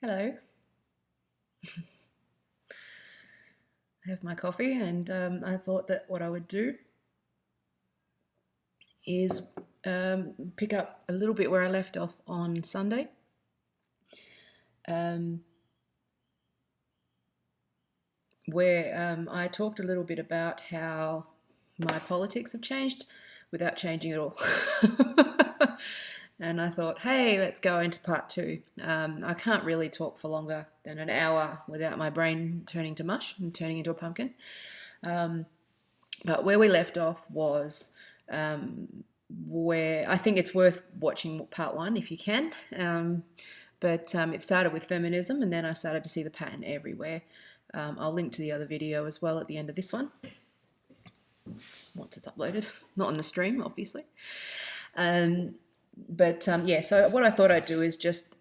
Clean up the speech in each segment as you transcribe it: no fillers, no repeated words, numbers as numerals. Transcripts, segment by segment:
Hello. I have my coffee, and I thought that what I would do is pick up a little bit where I left off on Sunday. Um, where I talked a little bit about how my politics have changed without changing at all. And I thought, hey, let's go into part two. I can't really talk for longer than an hour without my brain turning to mush and turning into a pumpkin. But where we left off was where I think it's worth watching part one if you can. But it started with feminism, and then I started to see the pattern everywhere. I'll link to the other video as well at the end of this one, once it's uploaded, not on the stream, obviously. Yeah, so what I thought I'd do is just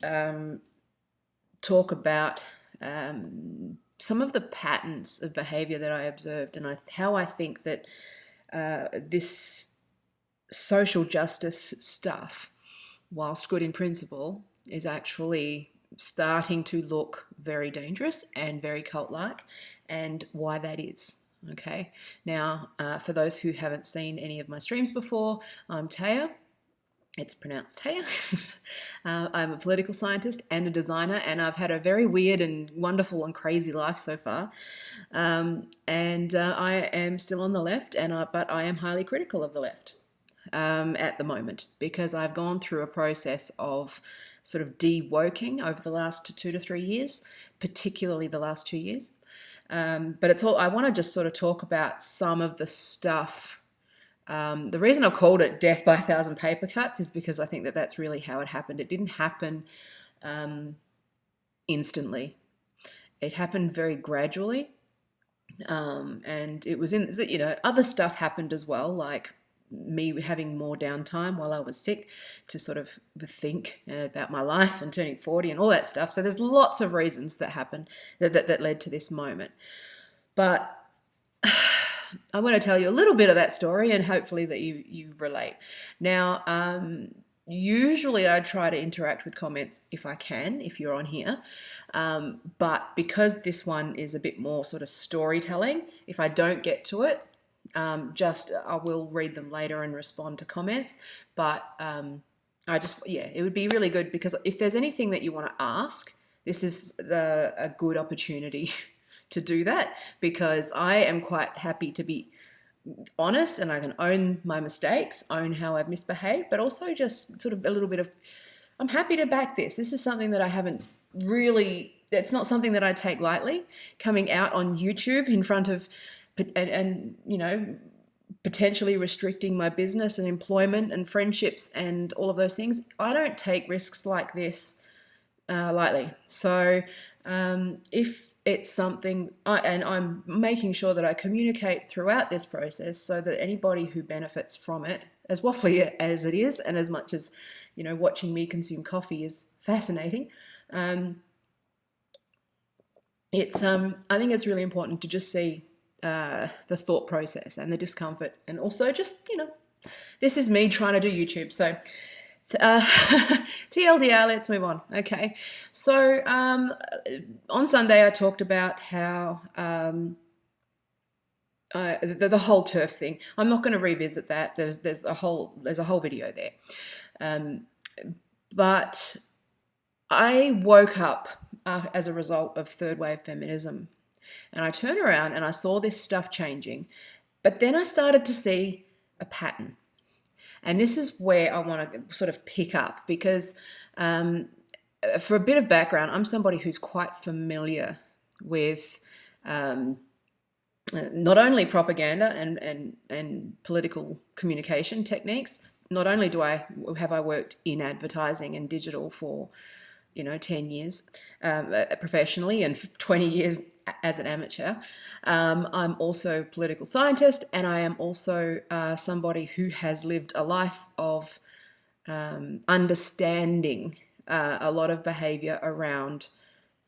talk about some of the patterns of behaviour that I observed, and how I think that this social justice stuff, whilst good in principle, is actually starting to look very dangerous and very cult-like, and why that is. Okay, now for those who haven't seen any of my streams before, I'm Taya. It's pronounced Taya. I'm a political scientist and a designer, and I've had a very weird and wonderful and crazy life so far. I am still on the left, but I am highly critical of the left at the moment, because I've gone through a process of sort of de-woking over the last 2 to 3 years, particularly the last 2 years. But it's all, I want to just sort of talk about some of the stuff. The reason I've called it death by 1,000 paper cuts is because I think that that's really how it happened. It didn't happen instantly. It happened very gradually. And it was other stuff happened as well, like me having more downtime while I was sick to sort of think about my life and turning 40 and all that stuff. So there's lots of reasons that happened that led to this moment. But I want to tell you a little bit of that story, and hopefully that you relate. Now, usually I try to interact with comments if I can, if you're on here. But because this one is a bit more sort of storytelling, if I don't get to it, I will read them later and respond to comments. But it would be really good, because if there's anything that you want to ask, this is a good opportunity to do that, because I am quite happy to be honest, and I can own my mistakes, own how I've misbehaved, but also just sort of a little bit of, I'm happy to back this. This is something that I haven't really, it's not something that I take lightly, coming out on YouTube in front of, and potentially restricting my business and employment and friendships and all of those things. I don't take risks like this lightly. So if it's something, and I'm making sure that I communicate throughout this process so that anybody who benefits from it, as waffly as it is, and as much as, watching me consume coffee is fascinating, I think it's really important to just see the thought process and the discomfort, and also just, this is me trying to do YouTube. So TLDR, let's move on. Okay, so on Sunday I talked about how the whole turf thing. I'm not going to revisit that. There's a whole video there, but I woke up as a result of third wave feminism, and I turned around and I saw this stuff changing, but then I started to see a pattern. And this is where I want to sort of pick up, because for a bit of background, I'm somebody who's quite familiar with not only propaganda and political communication techniques. Not only have I worked in advertising and digital for 10 years professionally, and 20 years as an amateur. I'm also a political scientist, and I am also somebody who has lived a life of understanding a lot of behavior around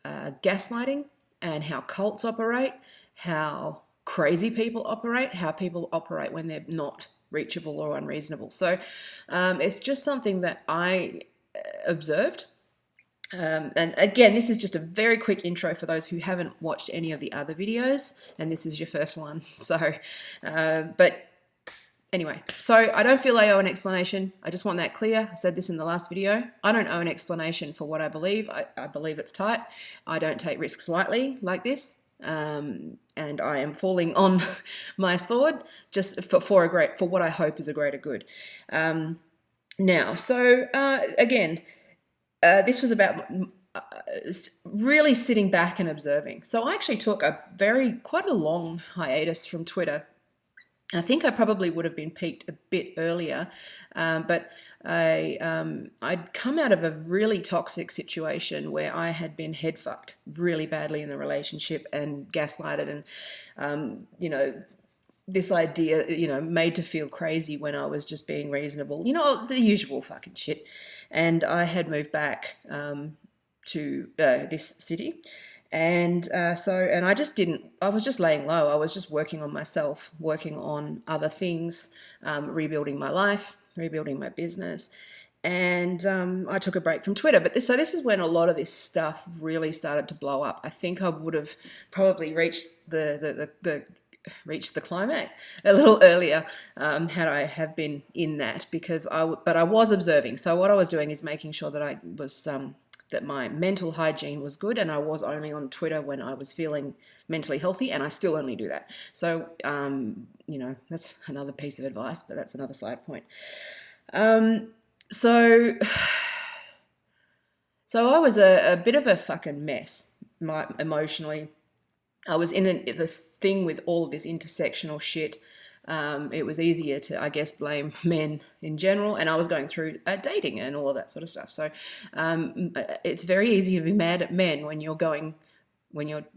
gaslighting, and how cults operate, how crazy people operate, how people operate when they're not reachable or unreasonable. So it's just something that I observed. And again, this is just a very quick intro for those who haven't watched any of the other videos, and this is your first one. So, but anyway, so I don't feel I owe an explanation. I just want that clear. I said this in the last video. I don't owe an explanation for what I believe. I believe it's tight. I don't take risks lightly like this. And I am falling on my sword just for what I hope is a greater good. Now, so again, this was about really sitting back and observing. So I actually took quite a long hiatus from Twitter. I think I probably would have been peaked a bit earlier, but I'd come out of a really toxic situation where I had been head fucked really badly in the relationship and gaslighted and, this idea, made to feel crazy when I was just being reasonable, the usual fucking shit. And I had moved back to this city. And and I was just laying low. I was just working on myself, working on other things, rebuilding my life, rebuilding my business. And I took a break from Twitter. But this is when a lot of this stuff really started to blow up. I think I would have probably reached the climax a little earlier had I have been in that, but I was observing. So what I was doing is making sure that I was that my mental hygiene was good, and I was only on Twitter when I was feeling mentally healthy, and I still only do that. So that's another piece of advice, but that's another side point. So I was a bit of a fucking mess emotionally. I was in this thing with all of this intersectional shit. It was easier to, I guess, blame men in general, and I was going through dating and all of that sort of stuff. So it's very easy to be mad at men when you're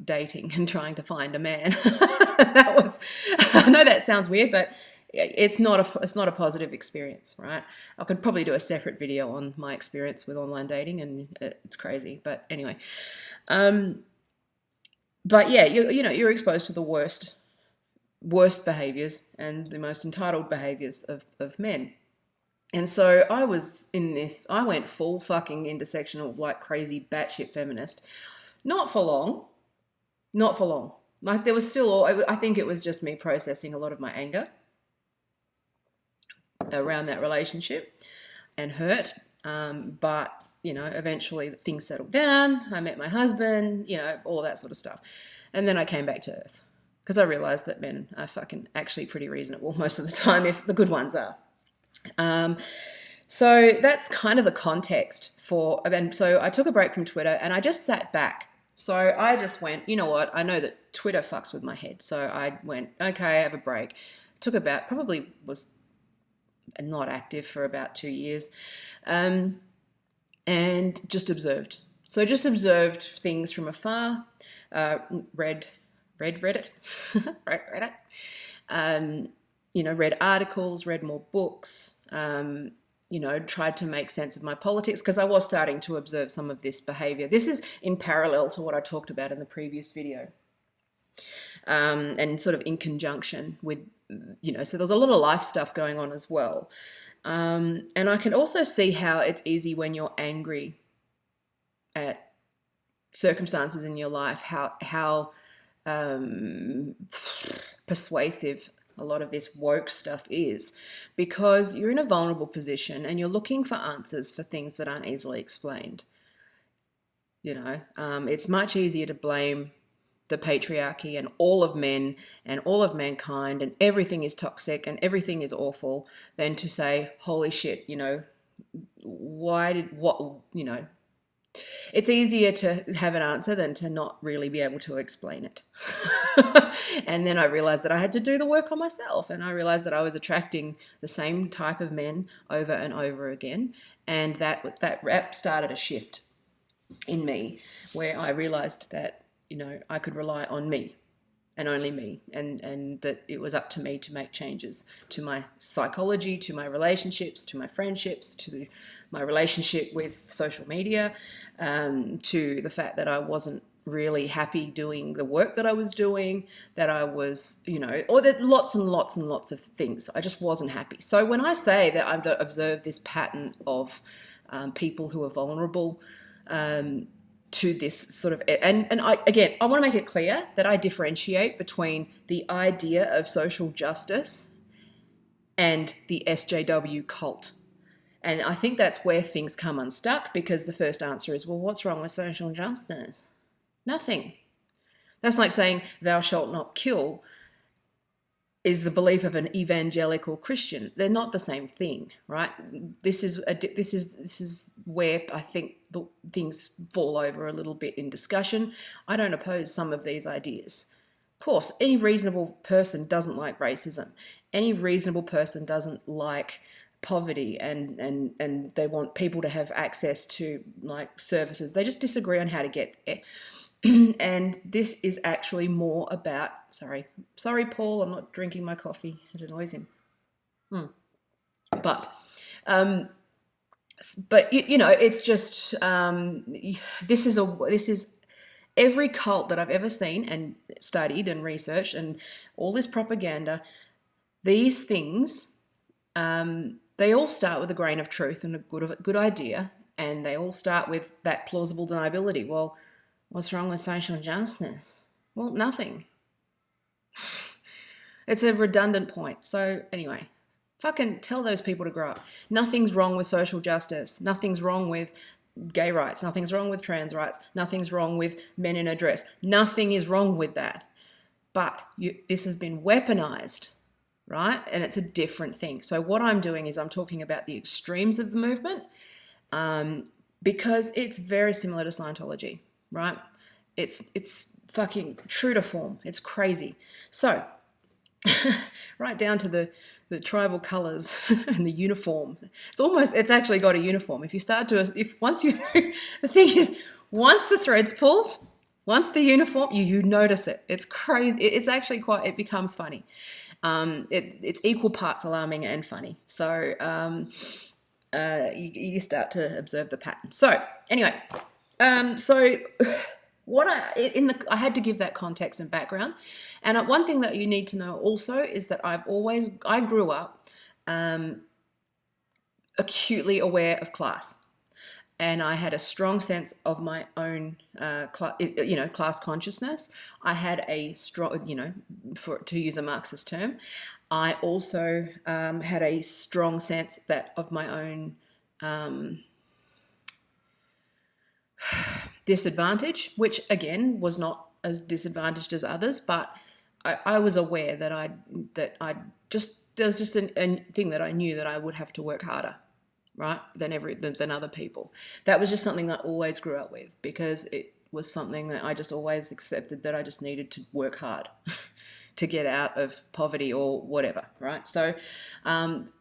dating and trying to find a man. I know that sounds weird, but it's not a positive experience, right? I could probably do a separate video on my experience with online dating, and it's crazy. But anyway. But yeah, you're exposed to the worst behaviors and the most entitled behaviors of men. And so I went full fucking intersectional, like crazy batshit feminist. Not for long. Like there was still, I think it was just me processing a lot of my anger around that relationship and hurt. But eventually things settled down. I met my husband, all of that sort of stuff. And then I came back to earth because I realized that men are fucking actually pretty reasonable most of the time, if the good ones are. So that's kind of the context and so I took a break from Twitter and I just sat back. So I just went, you know what? I know that Twitter fucks with my head. So I went, okay, I have a break. Probably was not active for about 2 years. And just observed. So just observed things from afar, read Reddit, Reddit, read articles, read more books, tried to make sense of my politics because I was starting to observe some of this behavior. This is in parallel to what I talked about in the previous video. And sort of in conjunction with, so there's a lot of life stuff going on as well. And I can also see how it's easy when you're angry at circumstances in your life, how persuasive a lot of this woke stuff is, because you're in a vulnerable position and you're looking for answers for things that aren't easily explained. It's much easier to blame the patriarchy and all of men and all of mankind and everything is toxic and everything is awful than to say, holy shit, it's easier to have an answer than to not really be able to explain it. And then I realized that I had to do the work on myself, and I realized that I was attracting the same type of men over and over again, and that rap started a shift in me where I realized that I could rely on me and only me, and that it was up to me to make changes to my psychology, to my relationships, to my friendships, to my relationship with social media, to the fact that I wasn't really happy doing the work that I was doing, that I was, or that lots and lots and lots of things. I just wasn't happy. So when I say that I've observed this pattern of people who are vulnerable, to this sort of, and I want to make it clear that I differentiate between the idea of social justice and the SJW cult. And I think that's where things come unstuck, because the first answer is, well, what's wrong with social justice? Nothing. That's like saying thou shalt not kill is the belief of an evangelical Christian. They're not the same thing, right? This is where I think things fall over a little bit in discussion. I don't oppose some of these ideas. Of course, any reasonable person doesn't like racism. Any reasonable person doesn't like poverty, and they want people to have access to like services. They just disagree on how to get there. And this is actually more about, sorry Paul, I'm not drinking my coffee, it annoys him. But you know, it's just this is every cult that I've ever seen and studied and researched, and all this propaganda, these things, they all start with a grain of truth and a good idea, and they all start with that plausible deniability. Well, what's wrong with social justice? Well, nothing. It's a redundant point. So anyway, fucking tell those people to grow up. Nothing's wrong with social justice. Nothing's wrong with gay rights. Nothing's wrong with trans rights. Nothing's wrong with men in a dress. Nothing is wrong with that. But this has been weaponized, right? And it's a different thing. So what I'm doing is I'm talking about the extremes of the movement, because it's very similar to Scientology, right? It's fucking true to form. It's crazy. So right down to the tribal colors and the uniform. It's actually got a uniform. The thing is, once the thread's pulled, once the uniform, you notice it. It's crazy. It's actually it becomes funny. It's equal parts alarming and funny. So you start to observe the pattern. So anyway, I had to give that context and background. And one thing that you need to know also is that I grew up acutely aware of class, and I had a strong sense of my own class consciousness. I had a strong, to use a Marxist term, I also had a strong sense of my own disadvantage, which again was not as disadvantaged as others, but I was aware that there was just a thing that I knew that I would have to work harder, right, than other people. That was just something that I always grew up with, because it was something that I just always accepted, that I just needed to work hard to get out of poverty or whatever, right? So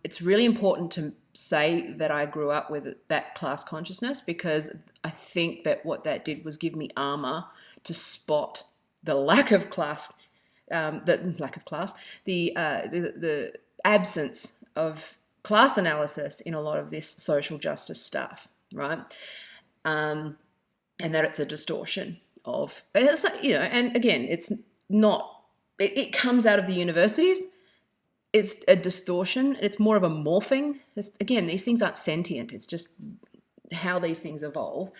it's really important to say that I grew up with that class consciousness, because I think that what that did was give me armor to spot the lack of class, the absence of class analysis in a lot of this social justice stuff, right? And that it's a distortion of, and again, it's not, it comes out of the universities. It's a distortion. It's more of a morphing. Again, these things aren't sentient. It's just how these things evolve.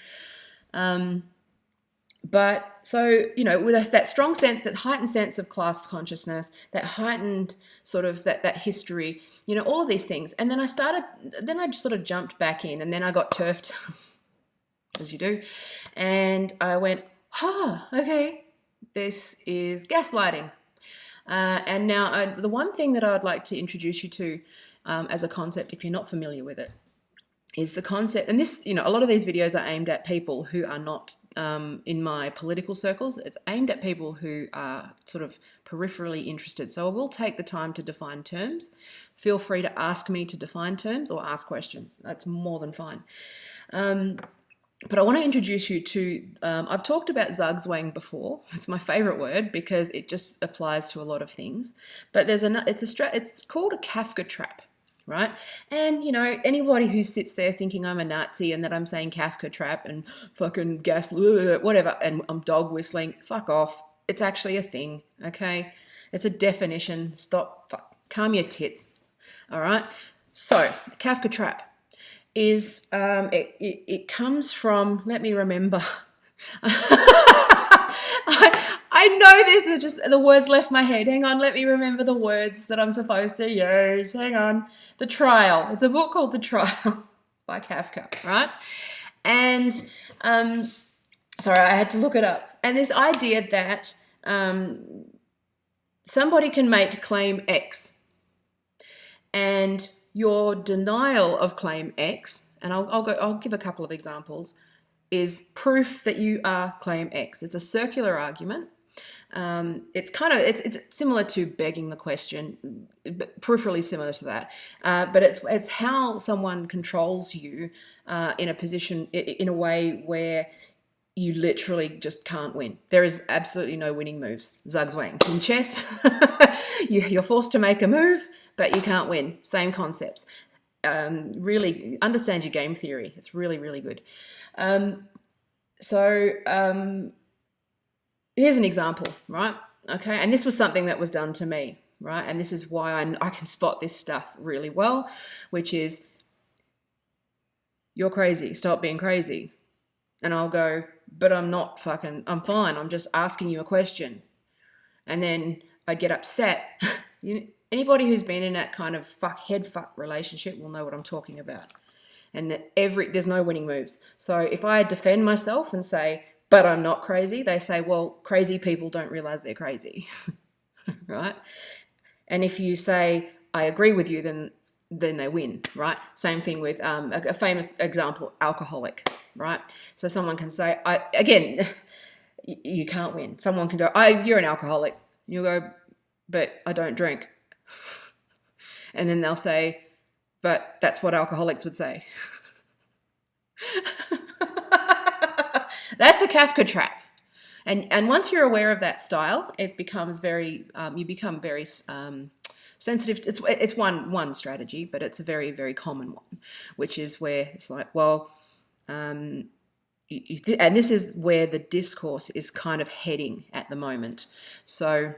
But so, with that strong sense, that heightened sense of class consciousness, that heightened sort of that history, all of these things. And then I sort of jumped back in, and then I got turfed, as you do. And I went, okay, this is gaslighting. And now the one thing that I'd like to introduce you to as a concept, if you're not familiar with it, is the concept, and this, a lot of these videos are aimed at people who are not in my political circles. It's aimed at people who are sort of peripherally interested. So I will take the time to define terms. Feel free to ask me to define terms or ask questions. That's more than fine. But I want to introduce you to, I've talked about Zugzwang before. It's my favorite word because it just applies to a lot of things. But it's called a Kafka trap, right? And, anybody who sits there thinking I'm a Nazi and that I'm saying Kafka trap and fucking gas, whatever, and I'm dog whistling, fuck off. It's actually a thing, okay? It's a definition. Stop, calm your tits, all right? So, Kafka trap is it comes from, let me remember. I know this is just the words left my head. Hang on, let me remember the words that I'm supposed to use. Hang on. The Trial. It's a book called The Trial by Kafka, right? And sorry, I had to look it up. And this idea that somebody can make claim X, and your denial of claim X, and I'll give a couple of examples, is proof that you are claim X. It's a circular argument. It's similar to begging the question, but peripherally similar to that. But it's how someone controls you in a position, in a way where you literally just can't win. There is absolutely no winning moves. Zugzwang. In chess, you're forced to make a move, but you can't win. Same concepts. Really understand your game theory. It's really, really good. Here's an example, right? Okay, and this was something that was done to me, right? And this is why I can spot this stuff really well, which is, you're crazy, stop being crazy. And I'll go, but I'm I'm fine, I'm just asking you a question. And then I get upset. Anybody who's been in that kind of head fuck relationship will know what I'm talking about. And that there's no winning moves. So if I defend myself and say, but I'm not crazy, they say, well, crazy people don't realize they're crazy, right? And if you say, I agree with you, then they win, right? Same thing with a famous example, alcoholic, right? So someone can say, again, you can't win. Someone can go, you're an alcoholic. And you'll go, but I don't drink. And then they'll say, but that's what alcoholics would say. That's a Kafka trap. And once you're aware of that style, it becomes you become very sensitive. It's one strategy, but it's a very, very common one, which is where it's like, well, and this is where the discourse is kind of heading at the moment. So,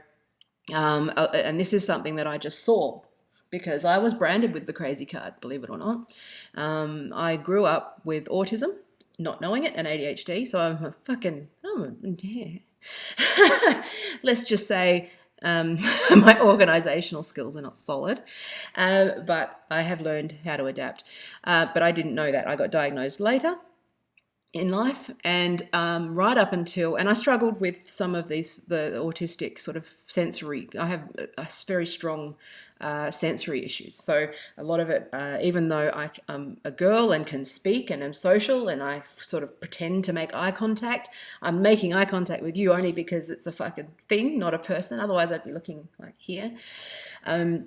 and this is something that I just saw, because I was branded with the crazy card, believe it or not. I grew up with autism, not knowing it, and ADHD, so let's just say my organizational skills are not solid, but I have learned how to adapt. But I didn't know that. I got diagnosed later in life, and right up until, and I struggled with some of the autistic sort of sensory. I have a very strong sensory issues. So a lot of it, even though I'm a girl and can speak and am social and I sort of pretend to make eye contact, I'm making eye contact with you only because it's a fucking thing, not a person. Otherwise I'd be looking like here. But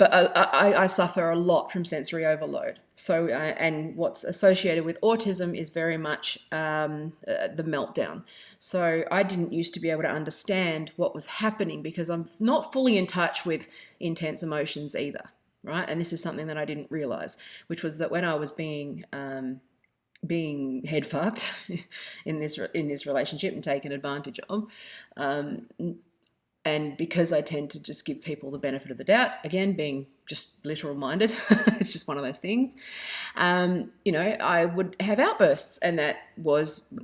I suffer a lot from sensory overload. So, and what's associated with autism is very much the meltdown. So I didn't used to be able to understand what was happening because I'm not fully in touch with intense emotions either, right? And this is something that I didn't realize, which was that when I was being head fucked in this relationship and taken advantage of, and because I tend to just give people the benefit of the doubt, again, being just literal minded, it's just one of those things, I would have outbursts, and that was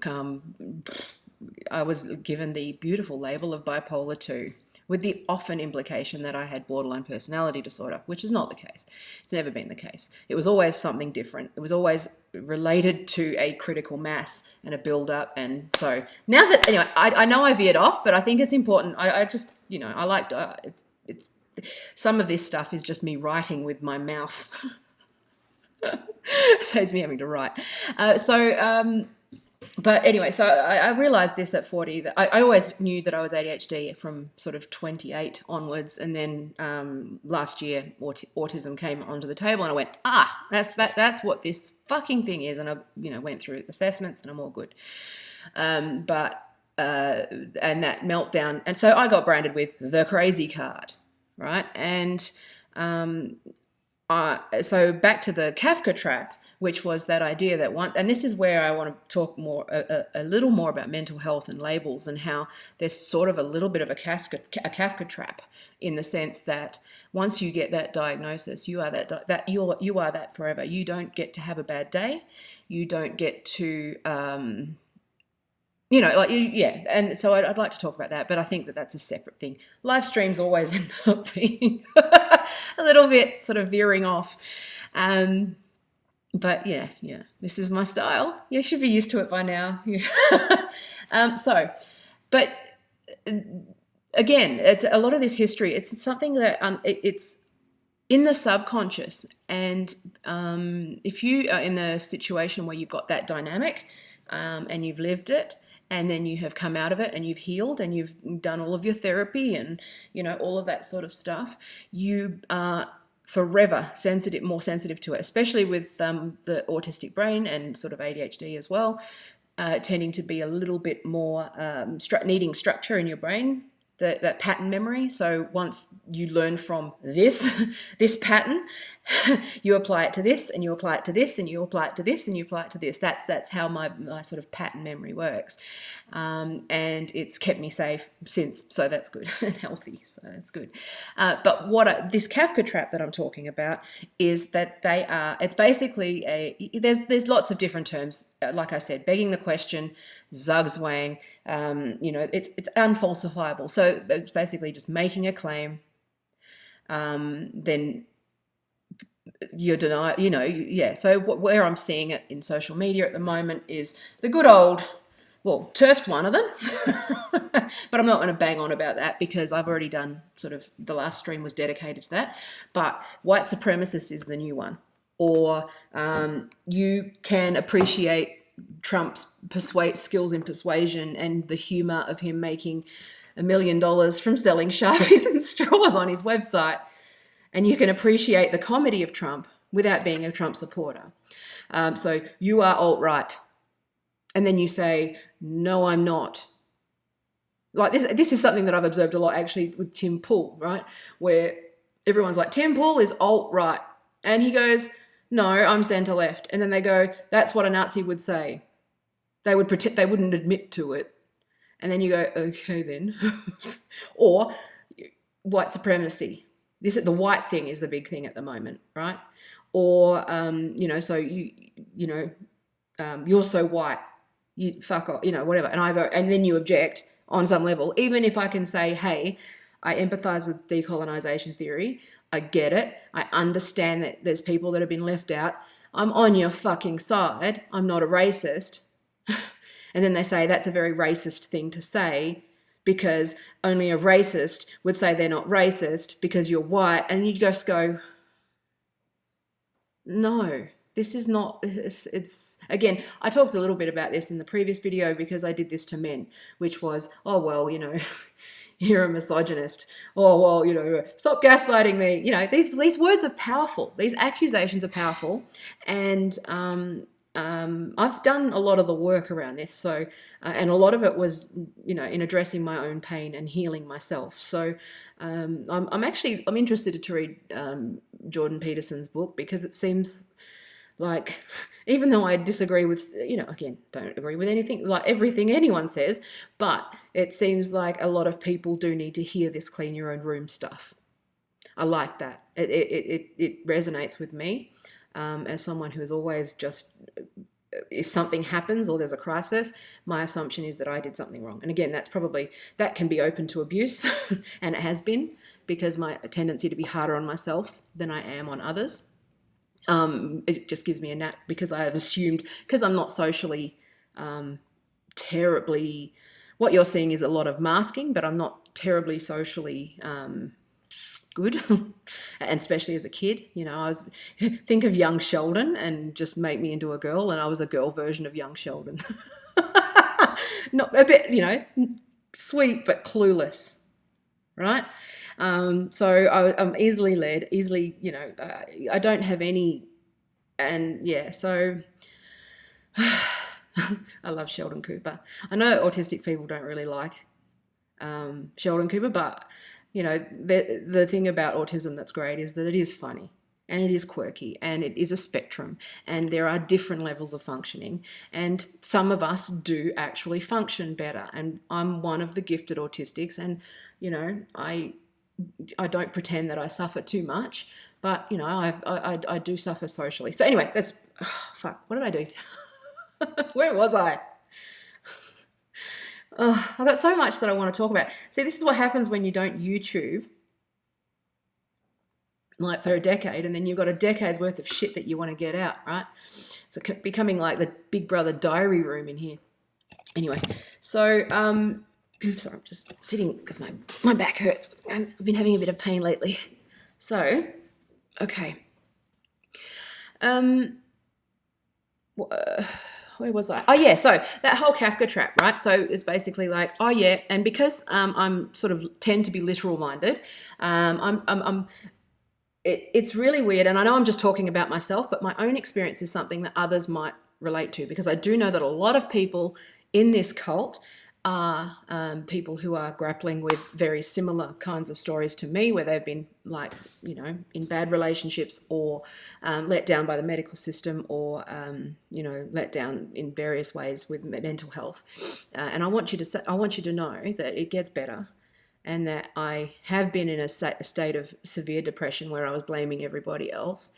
I was given the beautiful label of bipolar 2, with the often implication that I had borderline personality disorder, which is not the case. It's never been the case. It was always something different. It was always related to a critical mass and a build-up. And so now that, anyway, I know I veered off, but I think it's important. I just, I like, it's some of this stuff is just me writing with my mouth. Saves me having to write. But anyway, so I realised this at 40, that I always knew that I was ADHD from sort of 28 onwards, and then last year autism came onto the table, and I went, that's what this fucking thing is, and I went through assessments, and I'm all good. And that meltdown, and so I got branded with the crazy card, right? And so back to the Kafka trap. which was that idea that one, and this is where I want to talk more, a little more about mental health and labels, and how there's sort of a little bit of a Kafka trap, in the sense that once you get that diagnosis, you are you are that forever. You don't get to have a bad day. You don't get to, yeah. And so I'd like to talk about that, but I think that that's a separate thing. Live streams always end up being a little bit sort of veering off. But yeah, this is my style. You should be used to it by now. But again, it's a lot of this history. It's something that it's in the subconscious. And if you are in a situation where you've got that dynamic and you've lived it, and then you have come out of it and you've healed and you've done all of your therapy and, all of that sort of stuff, you are forever more sensitive to it, especially with the autistic brain and sort of ADHD as well, tending to be a little bit more needing structure in your brain, that pattern memory. So once you learn from this pattern, you apply it to this, and you apply it to this, and you apply it to this, and you apply it to this. That's how my sort of pattern memory works. And it's kept me safe since, so that's good, and healthy, so that's good. But this Kafka trap that I'm talking about is that it's basically there's lots of different terms, like I said, begging the question, zugzwang, it's unfalsifiable. So it's basically just making a claim, then you deny, So where I'm seeing it in social media at the moment is the good old, well, TERF's one of them, but I'm not going to bang on about that because I've already done the last stream was dedicated to that. But white supremacist is the new one. Or you can appreciate Trump's skills in persuasion and the humor of him making $1 million from selling Sharpies and straws on his website. And you can appreciate the comedy of Trump without being a Trump supporter. So you are alt-right. And then you say, no, I'm not. Like this is something that I've observed a lot actually with Tim Pool, right? Where everyone's like, Tim Pool is alt-right. And he goes, no, I'm centre-left. And then they go, that's what a Nazi would say. They wouldn't admit to it. And then you go, okay then. Or white supremacy. The white thing is the big thing at the moment, right? Or, so you're so white, you fuck off, whatever. And I go, and then you object on some level, even if I can say, hey, I empathize with decolonization theory. I get it. I understand that there's people that have been left out. I'm on your fucking side. I'm not a racist. And then they say that's a very racist thing to say because only a racist would say they're not racist because you're white. And you just go, no, this is not, it's again, I talked a little bit about this in the previous video because I did this to men, which was, oh, well, you're a misogynist. Oh, well, stop gaslighting me. These words are powerful. These accusations are powerful. And I've done a lot of the work around this. So, and a lot of it was, in addressing my own pain and healing myself. So I'm interested to read Jordan Peterson's book because it seems like, even though I disagree with, again, don't agree with anything, like everything anyone says, but it seems like a lot of people do need to hear this clean your own room stuff. I like that. It resonates with me as someone who is always just, if something happens or there's a crisis, my assumption is that I did something wrong. And again, that can be open to abuse, and it has been, because my tendency to be harder on myself than I am on others. It just gives me a knack because I have assumed, because I'm not socially terribly, what you're seeing is a lot of masking, but I'm not terribly socially good, and especially as a kid, think of young Sheldon and just make me into a girl, and I was a girl version of young Sheldon. Not a bit, sweet but clueless, right? So I'm easily led, I don't have any, and yeah, so I love Sheldon Cooper. I know autistic people don't really like Sheldon Cooper, but the thing about autism that's great is that it is funny. and it is quirky, and it is a spectrum, and there are different levels of functioning, and some of us do actually function better, and I'm one of the gifted autistics, and I don't pretend that I suffer too much, but I do suffer socially. So anyway, that's fuck. What did I do? Where was I? I've got so much that I want to talk about. See, this is what happens when you don't YouTube like for a decade, and then you've got a decade's worth of shit that you want to get out, right? It's becoming like the Big Brother diary room in here. Anyway, so sorry, I'm just sitting because my back hurts. I've been having a bit of pain lately. So, okay. Where was I? Oh yeah, so that whole Kafka trap, right? So it's basically like, oh yeah, and because I'm sort of tend to be literal minded, it's really weird, and I know I'm just talking about myself, but my own experience is something that others might relate to, because I do know that a lot of people in this cult are people who are grappling with very similar kinds of stories to me, where they've been like, in bad relationships, or let down by the medical system, or let down in various ways with mental health. And I want you to know that it gets better, and that I have been in a state of severe depression where I was blaming everybody else,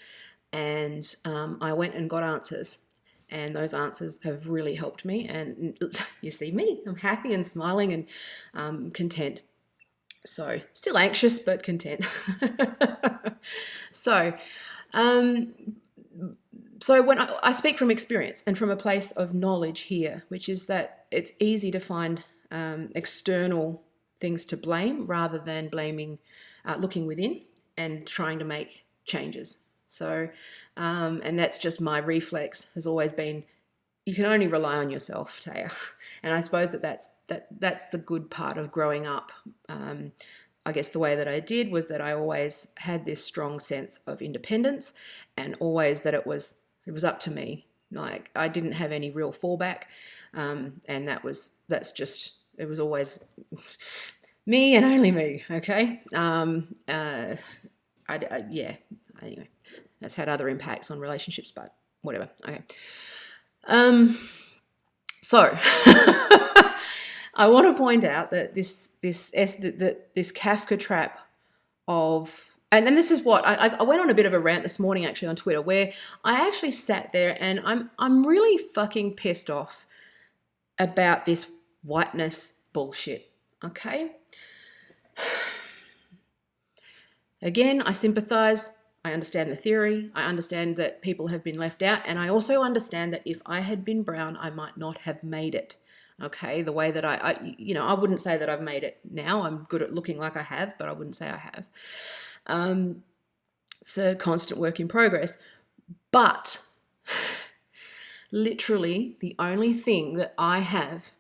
and I went and got answers. And those answers have really helped me. And you see me, I'm happy and smiling and content. So still anxious, but content. So when I speak from experience and from a place of knowledge here, which is that it's easy to find external things to blame rather than blaming, looking within and trying to make changes. So, and that's just my reflex has always been, you can only rely on yourself, Taya. And I suppose that's the good part of growing up. I guess the way that I did was that I always had this strong sense of independence, and always that it was up to me. Like I didn't have any real fallback, and it was always me and only me. Okay. Anyway, that's had other impacts on relationships, but whatever. Okay. So I want to point out that this Kafka trap of, and then this is what I went on a bit of a rant this morning actually on Twitter, where I actually sat there and I'm really fucking pissed off about this whiteness bullshit. Okay. Again, I sympathize. I understand the theory. I understand that people have been left out. And I also understand that if I had been brown, I might not have made it. Okay, the way that I wouldn't say that I've made it now. I'm good at looking like I have, but I wouldn't say I have. It's a constant work in progress. But literally the only thing that I have,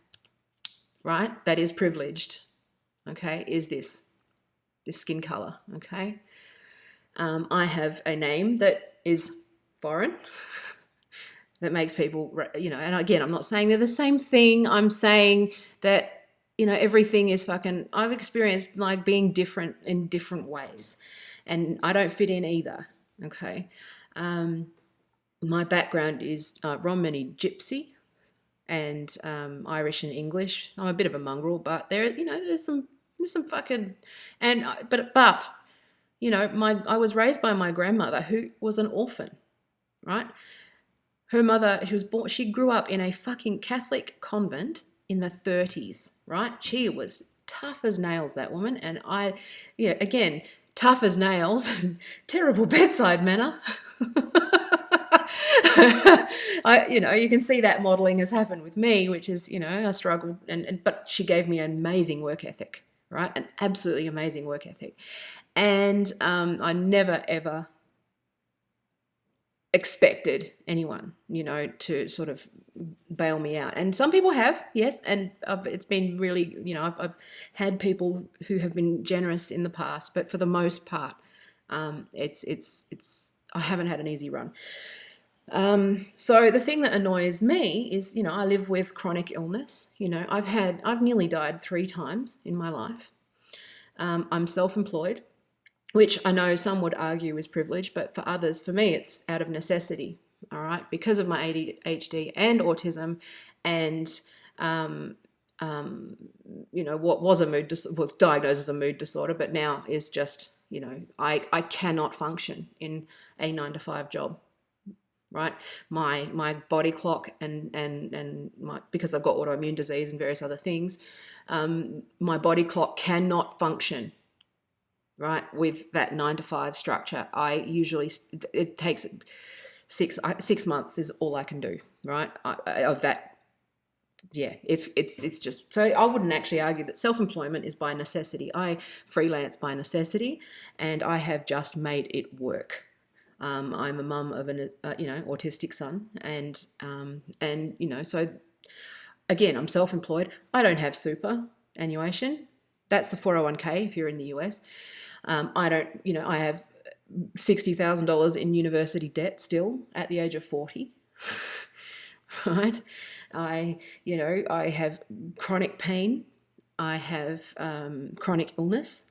right, that is privileged, okay, is this skin color, okay? I have a name that is foreign, that makes people, and again, I'm not saying they're the same thing. I'm saying that, everything is I've experienced like being different in different ways, and I don't fit in either, okay? My background is Romani Gypsy and Irish and English. I'm a bit of a mongrel, but there's some fucking, and, but I was raised by my grandmother, who was an orphan, right? Her mother, she grew up in a fucking Catholic convent in the 30s, right? She was tough as nails, that woman. And again, tough as nails, terrible bedside manner. You can see that modeling has happened with me, which is, I struggled, but she gave me an amazing work ethic, right? An absolutely amazing work ethic. And I never, ever expected anyone, to sort of bail me out. And some people have, yes, and it's been really, I've had people who have been generous in the past, but for the most part, it's I haven't had an easy run. So the thing that annoys me is, I live with chronic illness. I've nearly died 3 times in my life. I'm self-employed. which I know some would argue is privilege, but for others, for me, it's out of necessity. All right, because of my ADHD and autism, and what was a diagnosed as a mood disorder, but now is just, I cannot function in a 9 to 5 job. Right, my body clock and my, because I've got autoimmune disease and various other things, my body clock cannot function, right, with that 9 to 5 structure. I usually, it takes 6 months is all I can do, right, of that. Yeah, it's just, so I wouldn't actually argue that self-employment is by necessity. I freelance by necessity, and I have just made it work. I'm a mum of an autistic son, and so again, I'm self-employed. I don't have superannuation. That's the 401k if you're in the US. I don't, I have $60,000 in university debt still at the age of 40. Right? I have chronic pain. I have chronic illness.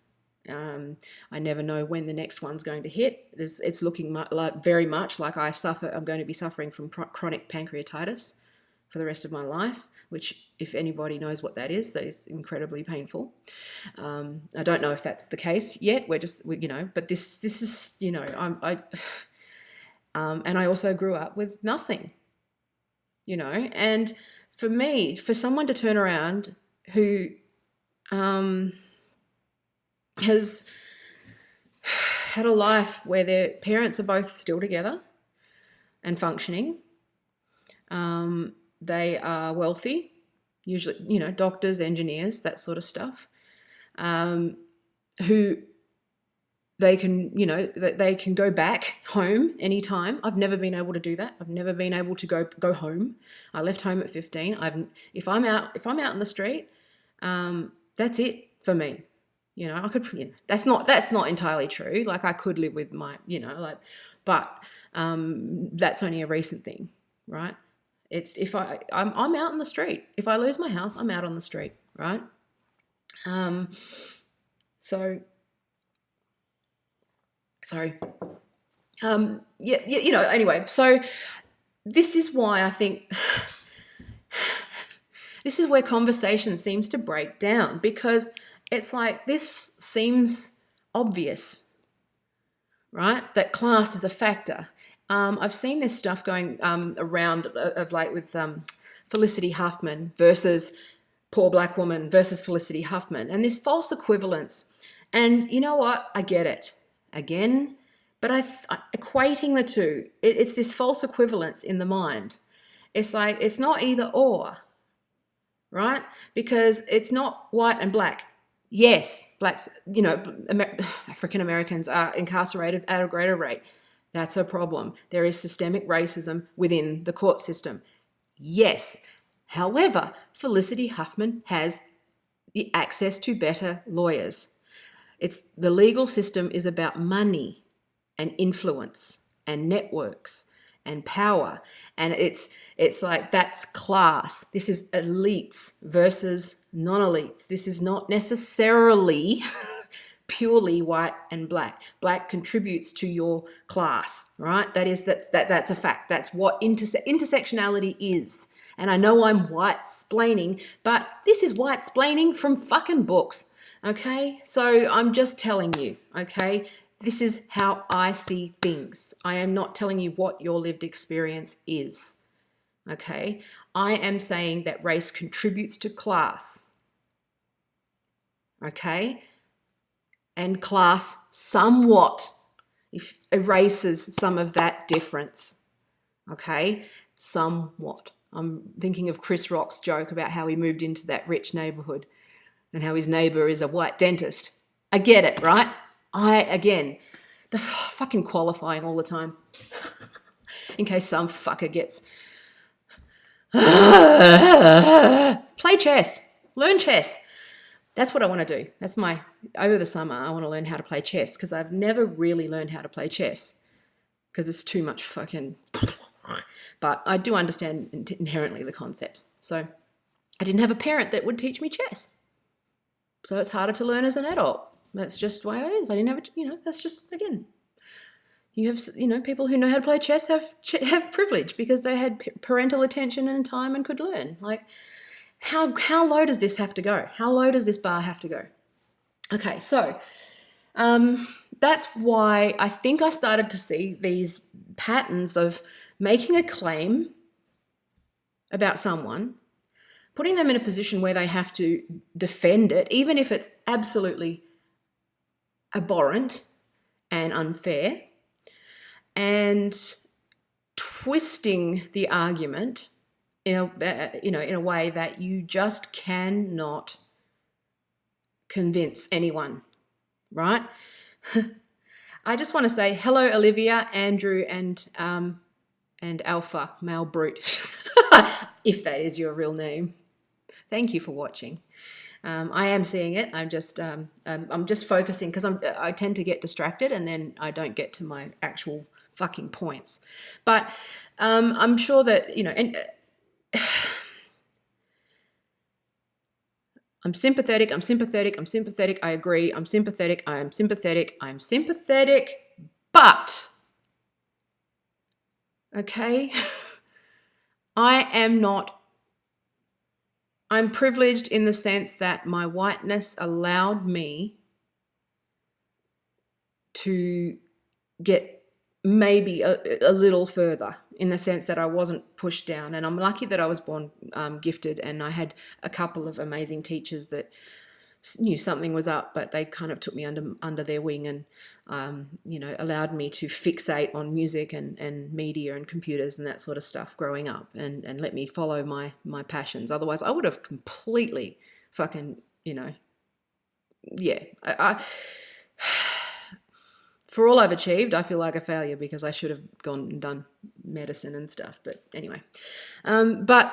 I never know when the next one's going to hit. It's looking very much like I'm going to be suffering from chronic pancreatitis for the rest of my life, which, if anybody knows what that is incredibly painful. I don't know if that's the case yet. But this is, and I also grew up with nothing, and for me, for someone to turn around who has had a life where their parents are both still together and functioning, they are wealthy, usually, doctors, engineers, that sort of stuff, who they can go back home anytime. I've never been able to do that. I've never been able to go home. I left home at 15. If I'm out in the street, that's it for me. I could, that's not entirely true. Like, I could live with my, but that's only a recent thing, right? It's I'm out in the street. If I lose my house, I'm out on the street, right? So, sorry. Anyway, so this is why I think this is where conversation seems to break down, because it's like, this seems obvious, right? That class is a factor. I've seen this stuff going around of like with Felicity Huffman versus Poor Black Woman versus Felicity Huffman, and this false equivalence. And you know what? I get it. Again, but equating the two, it's this false equivalence in the mind. It's like, it's not either or, right? Because it's not white and black. Yes, blacks, African Americans are incarcerated at a greater rate. That's a problem. There is systemic racism within the court system. Yes. However, Felicity Huffman has the access to better lawyers. The legal system is about money and influence and networks and power. And it's like, that's class. This is elites versus non-elites. This is not necessarily purely white and black. Black contributes to your class, right? That's a fact. That's what intersectionality is. And I know I'm white-splaining, but this is white-splaining from fucking books, okay? So I'm just telling you, okay? This is how I see things. I am not telling you what your lived experience is, okay? I am saying that race contributes to class, okay? And class somewhat erases some of that difference, okay? Somewhat. I'm thinking of Chris Rock's joke about how he moved into that rich neighborhood and how his neighbor is a white dentist. I get it, right? The fucking qualifying all the time. In case some fucker gets... Play chess. Learn chess. That's what I want to do. Over the summer, I want to learn how to play chess, because I've never really learned how to play chess, because it's too much fucking... But I do understand inherently the concepts. So I didn't have a parent that would teach me chess. So it's harder to learn as an adult. That's just the way it is. I didn't have it, that's just, again, you have, people who know how to play chess have privilege because they had parental attention and time and could learn. Like, how low does this have to go? How low does this bar have to go? Okay, so that's why I think I started to see these patterns of making a claim about someone, putting them in a position where they have to defend it, even if it's absolutely abhorrent and unfair, and twisting the argument in a way that you just cannot convince anyone, right? I just want to say hello, Olivia, Andrew, and Alpha Male Brute, if that is your real name. Thank you for watching. I am seeing it. I'm just focusing because I tend to get distracted and then I don't get to my actual fucking points. But I'm sure that I'm sympathetic. I agree. I'm sympathetic. But okay, I'm privileged in the sense that my whiteness allowed me to get maybe a little further, in the sense that I wasn't pushed down. And I'm lucky that I was born gifted, and I had a couple of amazing teachers that knew something was up, but they kind of took me under their wing and allowed me to fixate on music and media and computers and that sort of stuff growing up, and let me follow my passions. Otherwise I would have completely fucking for all I've achieved, I feel like a failure because I should have gone and done medicine and stuff. But anyway, what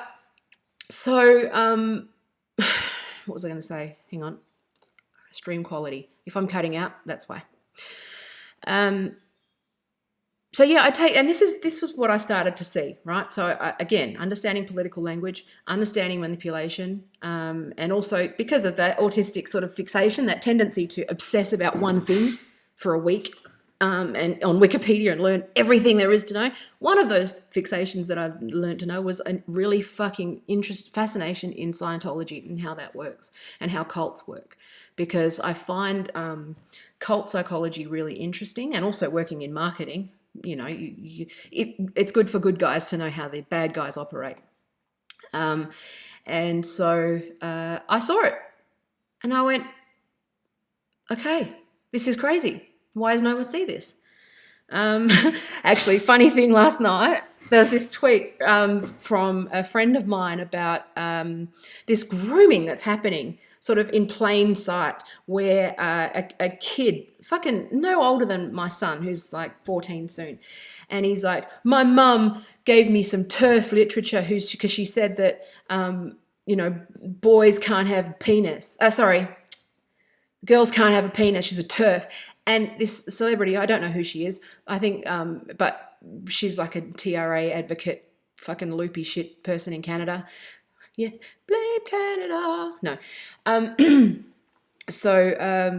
was I going to say? Hang on. Stream quality. If I'm cutting out, that's why. So yeah, this was what I started to see, right? So again, understanding political language, understanding manipulation, and also because of that autistic sort of fixation, that tendency to obsess about one thing for a week, and on Wikipedia and learn everything there is to know. One of those fixations that I've learned to know was a really fucking fascination in Scientology and how that works and how cults work, because I find cult psychology really interesting, and also working in marketing. It's good for good guys to know how the bad guys operate. And so I saw it and I went, okay, this is crazy. Why does no one see this? Actually, funny thing, last night, there was this tweet from a friend of mine about this grooming that's happening sort of in plain sight, where a kid, fucking no older than my son, who's like 14 soon, and he's like, my mum gave me some TERF literature because she said that, boys can't have a penis. Girls can't have a penis. She's a TERF. And this celebrity, I don't know who she is, I think, but she's like a TRA advocate, fucking loopy shit person in Canada. Yeah, blame Canada. No. Sorry,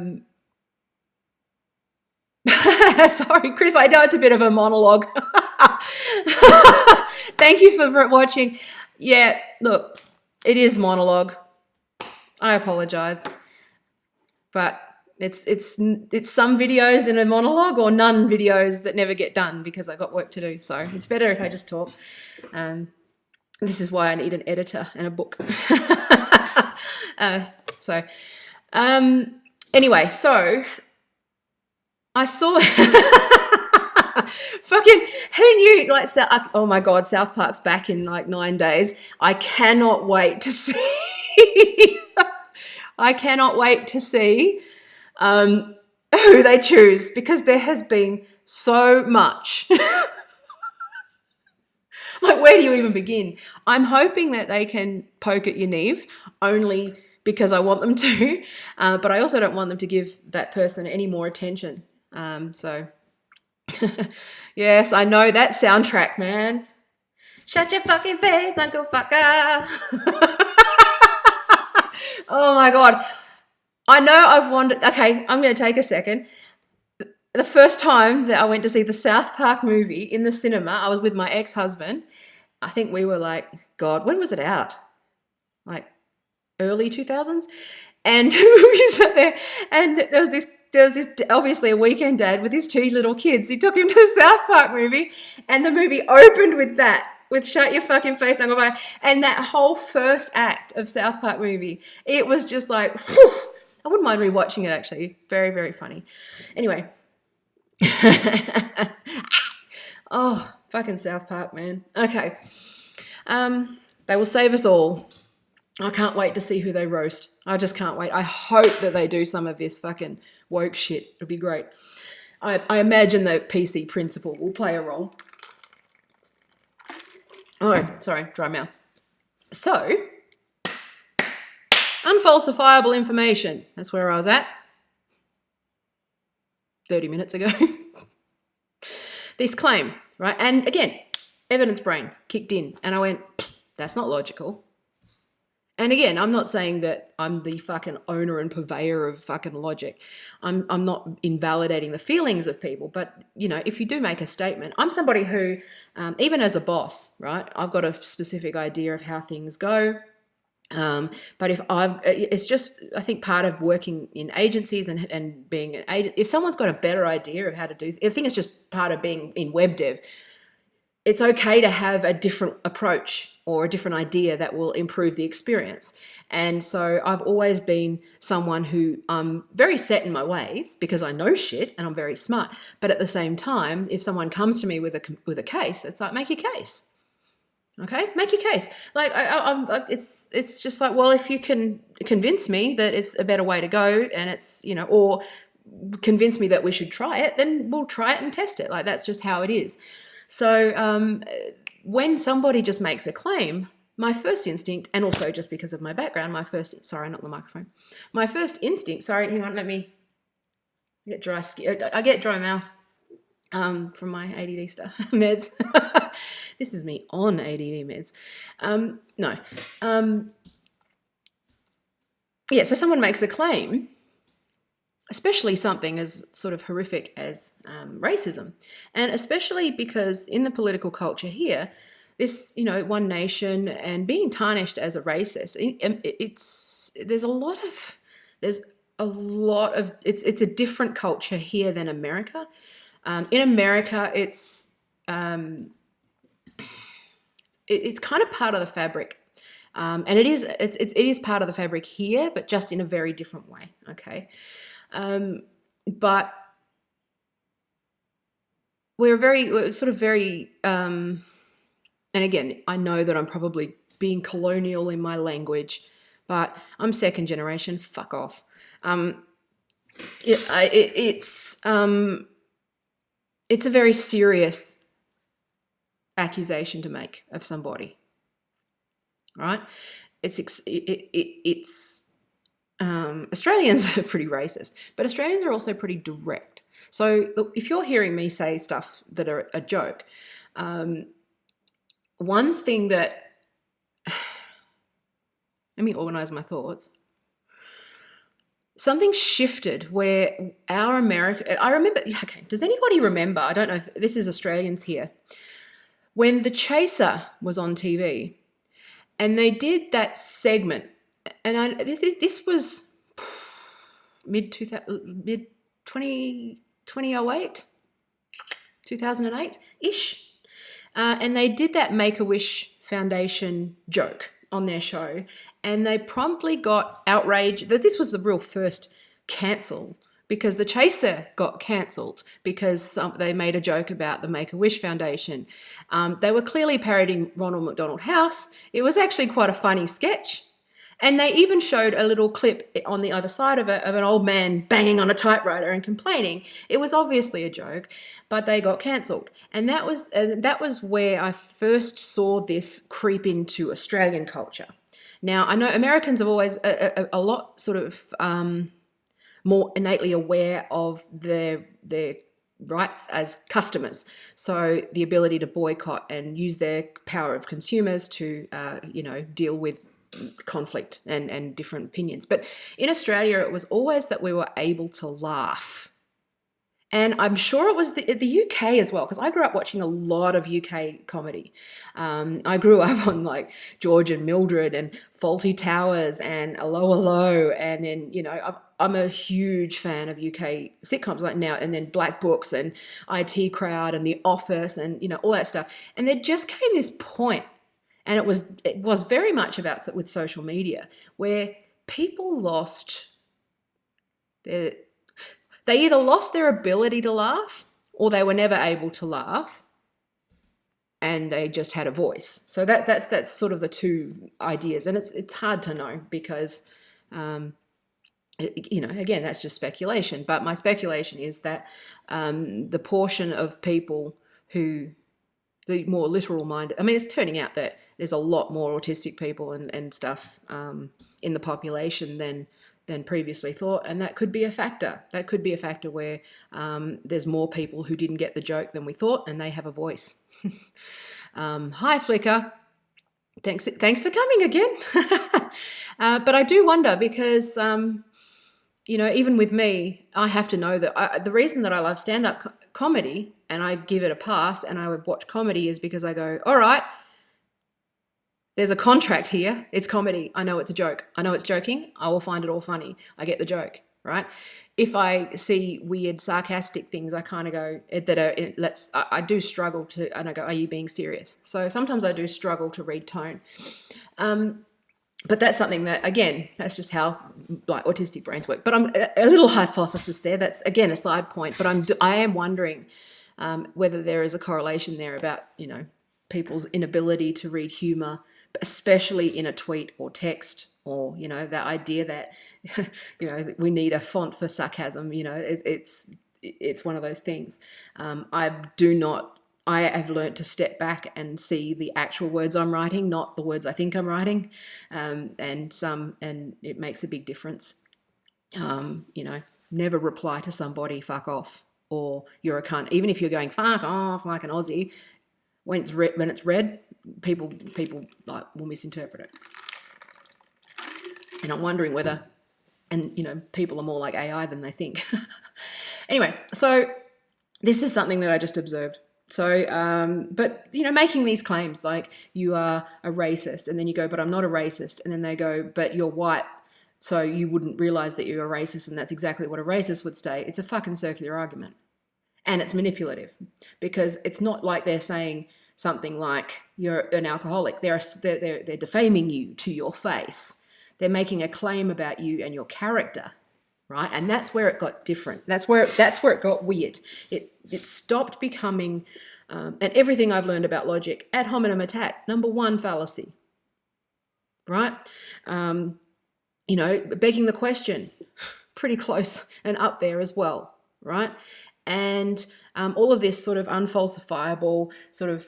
Chris, I know it's a bit of a monologue. Thank you for watching. Yeah, look, it is monologue. I apologize. But it's some videos in a monologue or none videos that never get done because I got work to do. So it's better if I just talk. This is why I need an editor and a book. Anyway, so I saw fucking, who knew, like, oh my God, South Park's back in like 9 days. I cannot wait to see. I cannot wait to see who they choose, because there has been so much. Like, where do you even begin? I'm hoping that they can poke at Yaniv, only because I want them to, but I also don't want them to give that person any more attention. Yes, I know that soundtrack, man. Shut your fucking face, Uncle Fucker. Oh my God. I know I've wandered. Okay, I'm going to take a second. The first time that I went to see the South Park movie in the cinema, I was with my ex-husband. I think we were like, God, when was it out? Like early 2000s. And we sat there, and there was this obviously a weekend dad with his two little kids. He took him to the South Park movie, and the movie opened with that, with "Shut Your Fucking Face, Uncle Bye," and that whole first act of South Park movie, it was just like, whew, I wouldn't mind rewatching it actually. It's very, very funny. Anyway, oh, fucking South Park, man. Okay, they will save us all. I can't wait to see who they roast. I just can't wait. I hope that they do some of this fucking woke shit. It'll be great. I imagine the PC principle will play a role. Oh, sorry, dry mouth. So, unfalsifiable information. That's where I was at 30 minutes ago. This claim, right? And again, evidence brain kicked in, and I went, that's not logical. And again, I'm not saying that I'm the fucking owner and purveyor of fucking logic. I'm not invalidating the feelings of people, but you know, if you do make a statement, I'm somebody who, even as a boss, right, I've got a specific idea of how things go. But it's just, I think part of working in agencies and being an agent, if someone's got a better idea of how to do, I think it's just part of being in web dev. It's okay to have a different approach or a different idea that will improve the experience. And so I've always been someone who I'm very set in my ways because I know shit and I'm very smart. But at the same time, if someone comes to me with a case, it's like, make your case. Okay, make your case. Like it's just like, well, if you can convince me that it's a better way to go, and it's, you know, or convince me that we should try it, then we'll try it and test it. Like that's just how it is. So when somebody just makes a claim, my first instinct, and also just because of my background, sorry, not the microphone. My first instinct, sorry, hang on, let me get dry skin. I get dry mouth from my ADD stuff, meds. This is me on ADD meds. Yeah, so someone makes a claim, especially something as sort of horrific as racism. And especially because in the political culture here, this, you know, one nation and being tarnished as a racist, it's a different culture here than America. In America, it's kind of part of the fabric. And it is part of the fabric here, but just in a very different way, okay? But we're sort of very, and again, I know that I'm probably being colonial in my language, but I'm second generation, fuck off. It's a very serious accusation to make of somebody, right? Australians are pretty racist, but Australians are also pretty direct. So if you're hearing me say stuff that are a joke, one thing that, let me organize my thoughts. Something shifted where I remember, okay, does anybody remember, I don't know if this is Australians here, when The Chaser was on TV and they did that segment, and this was mid 2008, 2008-ish. And they did that Make-A-Wish Foundation joke on their show, and they promptly got outraged that this was the real first cancel, because The Chaser got cancelled because they made a joke about the Make-A-Wish Foundation. They were clearly parodying Ronald McDonald House. It was actually quite a funny sketch. And they even showed a little clip on the other side of it of an old man banging on a typewriter and complaining. It was obviously a joke, but they got cancelled. And that was where I first saw this creep into Australian culture. Now, I know Americans have always a lot sort of more innately aware of their rights as customers. So the ability to boycott and use their power of consumers to, deal with conflict and different opinions. But in Australia, it was always that we were able to laugh. And I'm sure it was the UK as well, because I grew up watching a lot of UK comedy. I grew up on like George and Mildred and Fawlty Towers and Allo Allo. And then, I'm a huge fan of UK sitcoms like now, and then Black Books and IT Crowd and The Office and, all that stuff. And there just came this point, and it was very much about with social media, where people lost their... They either lost their ability to laugh, or they were never able to laugh, and they just had a voice. So that's sort of the two ideas, and it's hard to know because, again, that's just speculation. But my speculation is that the portion of people who, the more literal minded, I mean, it's turning out that there's a lot more autistic people and stuff in the population than previously thought, and that could be a factor. That could be a factor where there's more people who didn't get the joke than we thought, and they have a voice. Hi, Flickr. Thanks for coming again. But I do wonder because, even with me, I have to know that the reason that I love stand-up comedy and I give it a pass and I would watch comedy is because I go, all right, there's a contract here. It's comedy. I know it's a joke. I know it's joking. I will find it all funny. I get the joke, right? If I see weird, sarcastic things, I kind of go I do struggle to, and I go, are you being serious? So sometimes I do struggle to read tone. But that's something that, again, that's just how like autistic brains work. But I'm a little hypothesis there. That's, again, a side point. But I am wondering whether there is a correlation there about, people's inability to read humor, especially in a tweet or text, or the idea that we need a font for sarcasm. It's one of those things. I have learned to step back and see the actual words I'm writing, not the words I think I'm writing, and it makes a big difference. Never reply to somebody fuck off or you're a cunt, even if you're going fuck off like an Aussie. When it's read, people like will misinterpret it. And I'm wondering whether, people are more like AI than they think. Anyway, so this is something that I just observed. So, but, making these claims like you are a racist, and then you go, but I'm not a racist. And then they go, but you're white, so you wouldn't realize that you're a racist. And that's exactly what a racist would say. It's a fucking circular argument. And it's manipulative because it's not like they're saying something like you're an alcoholic. They're defaming you to your face. They're making a claim about you and your character, right? And that's where it got different. That's where it got weird. It stopped becoming, and everything I've learned about logic, ad hominem attack, number one fallacy, right? Begging the question, pretty close and up there as well, right? And all of this sort of unfalsifiable, sort of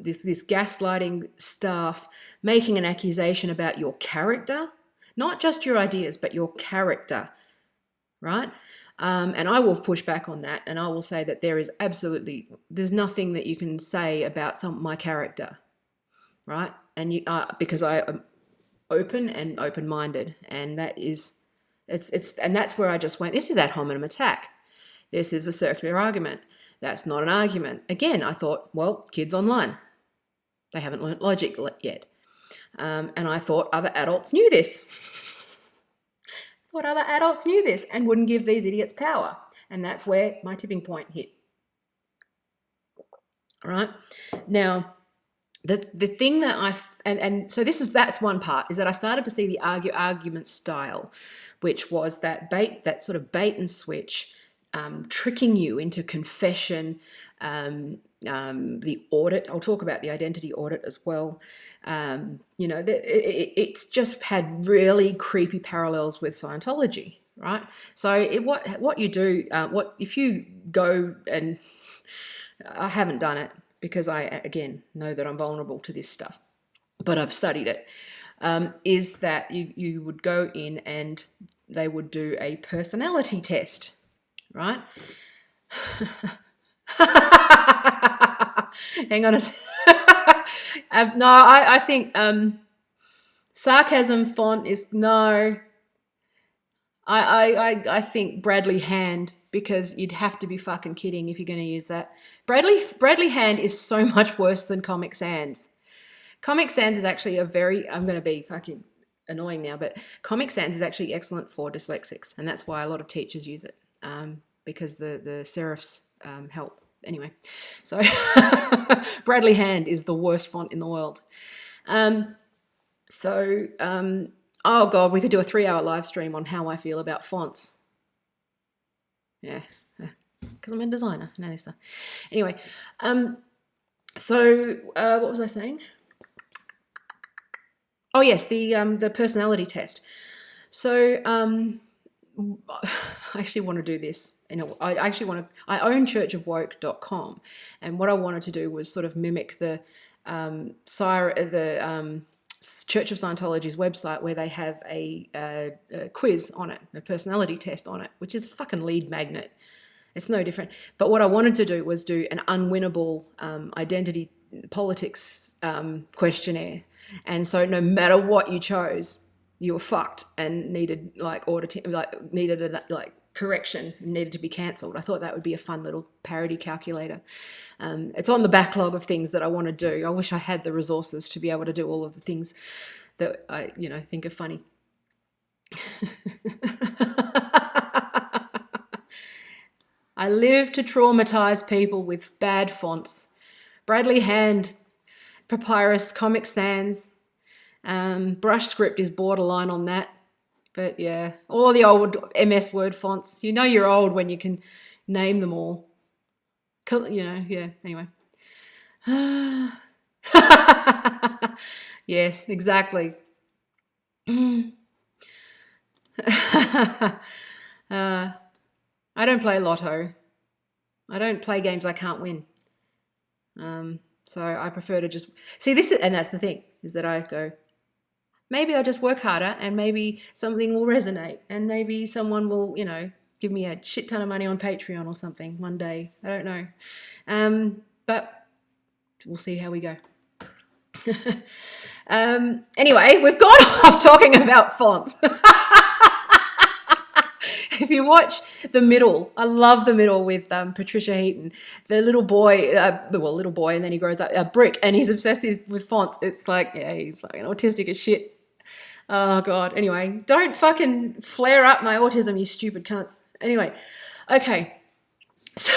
this gaslighting stuff, making an accusation about your character, not just your ideas, but your character, right? And I will push back on that, and I will say that there's nothing that you can say about my character, right? And because I am open and open-minded, and and that's where I just went, this is ad hominem attack. This is a circular argument. That's not an argument. Again, I thought, well, kids online, they haven't learnt logic yet. And I thought other adults knew this. Other adults knew this and wouldn't give these idiots power. And that's where my tipping point hit. All right. Now, the thing that so that's one part, is that I started to see the argument style, which was that sort of bait and switch, tricking you into confession, the audit. I'll talk about the identity audit as well. It's just had really creepy parallels with Scientology, right? So what you do, if you go and I haven't done it because I, again, know that I'm vulnerable to this stuff, but I've studied it, is that you would go in and they would do a personality test, right? Hang on a second. No, I think Sarcasm font is no. I think Bradley Hand, because you'd have to be fucking kidding if you're going to use that. Bradley Hand is so much worse than Comic Sans. Comic Sans is actually a very, I'm going to be fucking annoying now, but Comic Sans is actually excellent for dyslexics, and that's why a lot of teachers use it, because the serifs help. Anyway, so Bradley Hand is the worst font in the world. Oh God, we could do a 3-hour live stream on how I feel about fonts. Yeah, because I'm a designer. I know this stuff. Anyway, what was I saying? Oh yes, the personality test. So I actually want to do this. I own churchofwoke.com, and what I wanted to do was sort of mimic the Church of Scientology's website, where they have a quiz on it, a personality test on it, which is a fucking lead magnet. It's no different. But what I wanted to do was do an unwinnable identity politics questionnaire. And so no matter what you chose, you were fucked and needed correction, needed to be cancelled. I thought that would be a fun little parody calculator. It's on the backlog of things that I want to do. I wish I had the resources to be able to do all of the things that I, think are funny. I live to traumatize people with bad fonts. Bradley Hand, Papyrus, Comic Sans, Brush Script is borderline on that. But yeah, all of the old MS Word fonts. You know you're old when you can name them all. Yeah, anyway. Yes, exactly. I don't play Lotto. I don't play games I can't win. So I prefer to just see this, and that's the thing, is that I go, maybe I'll just work harder and maybe something will resonate and maybe someone will, give me a shit ton of money on Patreon or something one day. I don't know. But we'll see how we go. Anyway, we've gone off talking about fonts. If you watch The Middle, I love The Middle with Patricia Heaton. The little boy, little boy, and then he grows up, Brick, and he's obsessed with fonts. It's like, yeah, he's fucking autistic as shit. Oh, God. Anyway, don't fucking flare up my autism, you stupid cunts. Anyway, okay. So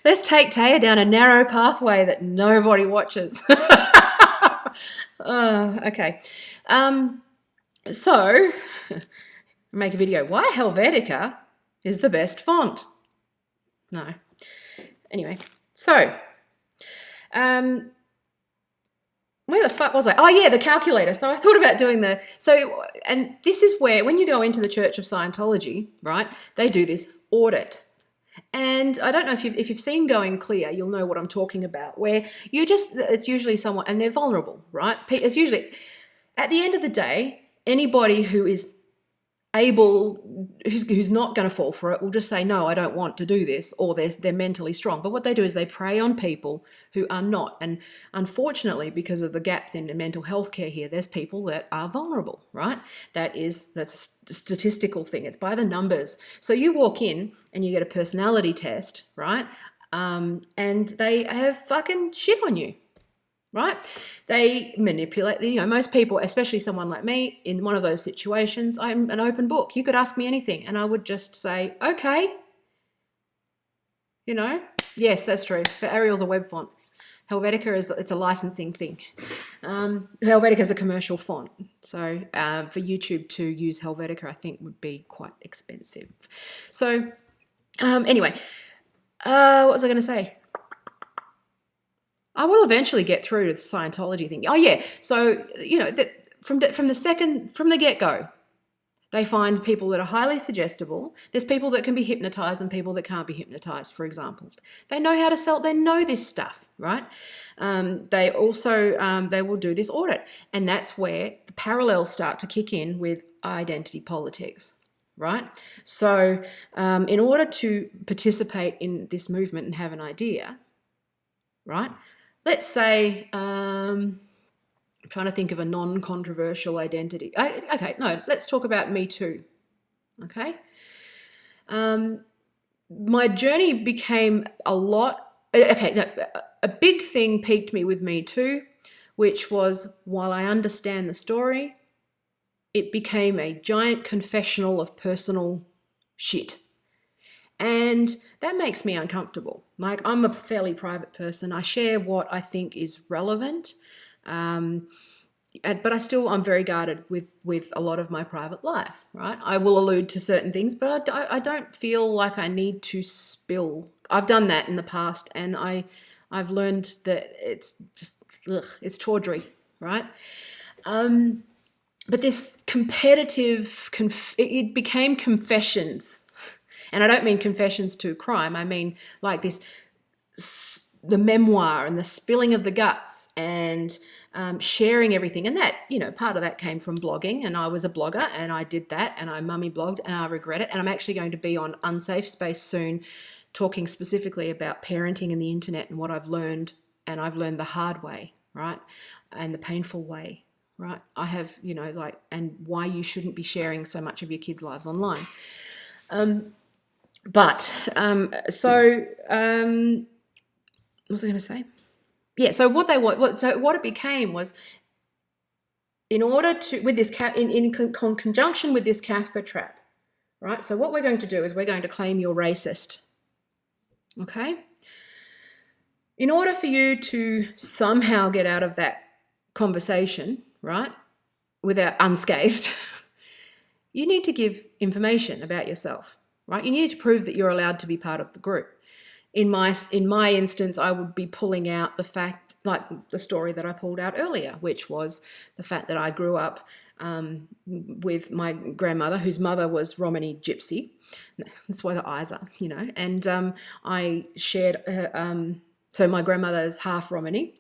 let's take Taya down a narrow pathway that nobody watches. Okay. So make a video. Why Helvetica is the best font? No. Anyway, so where the fuck was I? Oh yeah, the calculator. So I thought about doing and this is where, when you go into the Church of Scientology, right, they do this audit. And I don't know if you've seen Going Clear, you'll know what I'm talking about, where it's usually someone, and they're vulnerable, right? It's usually, at the end of the day, anybody who is who's not going to fall for it will just say, no, I don't want to do this, or they're mentally strong. But what they do is they prey on people who are not. And unfortunately, because of the gaps in mental health care here, there's people that are vulnerable, right? That's a statistical thing. It's by the numbers. So you walk in and you get a personality test, right? And they have fucking shit on you. Right? They manipulate, most people, especially someone like me, in one of those situations, I'm an open book. You could ask me anything and I would just say, okay. Yes, that's true. But Arial's a web font. Helvetica it's a licensing thing. Helvetica is a commercial font. So for YouTube to use Helvetica, I think would be quite expensive. So anyway, what was I going to say? I will eventually get through to the Scientology thing. Oh yeah, so from the get-go, they find people that are highly suggestible. There's people that can be hypnotized and people that can't be hypnotized, for example. They know how to sell. They know this stuff, right? They also they will do this audit, and that's where the parallels start to kick in with identity politics. Right? So in order to participate in this movement and have an idea, right? Let's say trying to think of a non-controversial identity. Okay, no, let's talk about Me Too. Okay. My journey became a lot. Okay, no, a big thing piqued me with Me Too, which was, while I understand the story, it became a giant confessional of personal shit. And that makes me uncomfortable. Like, I'm a fairly private person. I share what I think is relevant. But I'm very guarded with a lot of my private life, right? I will allude to certain things, but I don't feel like I need to spill. I've done that in the past, and I've learned that it's just, it's tawdry, right? But this competitive, it became confessions. And I don't mean confessions to crime. I mean like this, the memoir and the spilling of the guts and sharing everything. And that, part of that came from blogging, and I was a blogger and I did that, and I mummy blogged, and I regret it. And I'm actually going to be on Unsafe Space soon, talking specifically about parenting and the internet and what I've learned. And I've learned the hard way, right? And the painful way, right? I have, and why you shouldn't be sharing so much of your kids' lives online. What was I going to say? Yeah. So what it became was, in order to, with this in conjunction with this Kafka trap, right? So what we're going to do is we're going to claim you're racist. Okay. In order for you to somehow get out of that conversation, right, without unscathed, you need to give information about yourself, right? You need to prove that you're allowed to be part of the group. In my instance, I would be pulling out the fact, like the story that I pulled out earlier, which was the fact that I grew up with my grandmother, whose mother was Romani Gypsy. That's why the eyes are, and I shared her, so my grandmother is half Romani,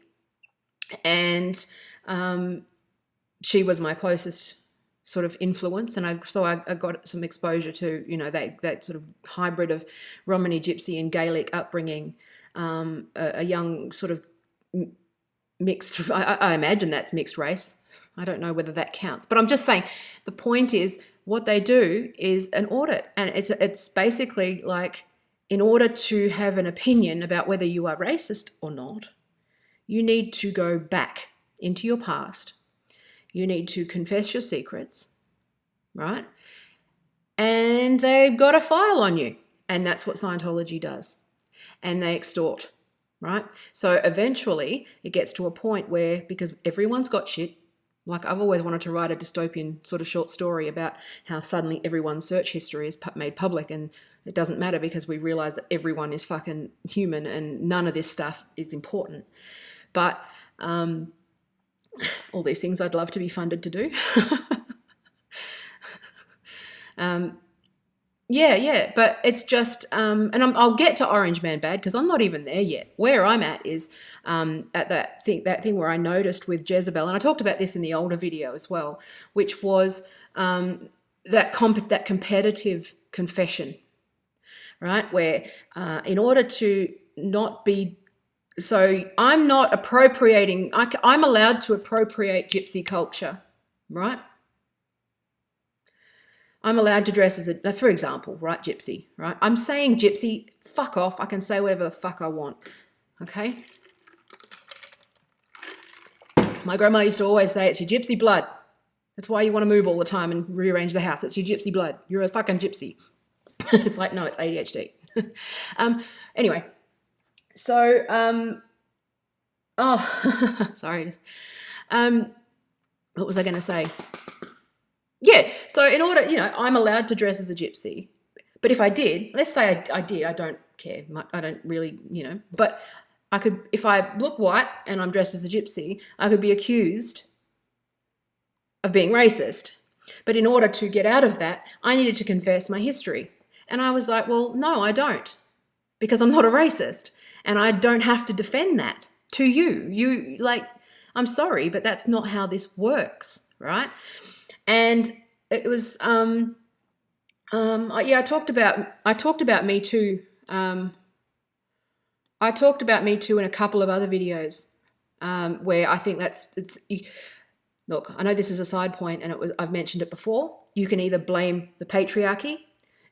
and she was my closest sort of influence, and I got some exposure to that sort of hybrid of Romani Gypsy and Gaelic upbringing, a young sort of mixed. I imagine that's mixed race. I don't know whether that counts, but I'm just saying the point is, what they do is an audit, and it's basically like, in order to have an opinion about whether you are racist or not, you need to go back into your past. You need to confess your secrets, right? And they've got a file on you. And that's what Scientology does. And they extort, right? So eventually it gets to a point where, because everyone's got shit, like I've always wanted to write a dystopian sort of short story about how suddenly everyone's search history is made public, and it doesn't matter because we realize that everyone is fucking human and none of this stuff is important. But all these things I'd love to be funded to do. But it's just, and I'll get to Orange Man Bad because I'm not even there yet. Where I'm at is at that thing where I noticed with Jezebel, and I talked about this in the older video as well, which was that competitive confession, right? Where in order to not be, so I'm not appropriating, I'm allowed to appropriate gypsy culture, right? I'm allowed to dress as for example, right, gypsy, right? I'm saying gypsy, fuck off. I can say whatever the fuck I want, okay? My grandma used to always say, it's your gypsy blood. That's why you want to move all the time and rearrange the house. It's your gypsy blood. You're a fucking gypsy. It's like, no, it's ADHD. Anyway, so, sorry. What was I going to say? Yeah, so in order, I'm allowed to dress as a gypsy. But if I did, let's say I did, I don't care. I don't really, but I could, if I look white and I'm dressed as a gypsy, I could be accused of being racist. But in order to get out of that, I needed to confess my history. And I was like, well, no, I don't, because I'm not a racist. And I don't have to defend that to you. You, like, I'm sorry, but that's not how this works, right? And it was, I talked about Me Too. I talked about Me Too in a couple of other videos, where I think look, I know this is a side point, and I've mentioned it before. You can either blame the patriarchy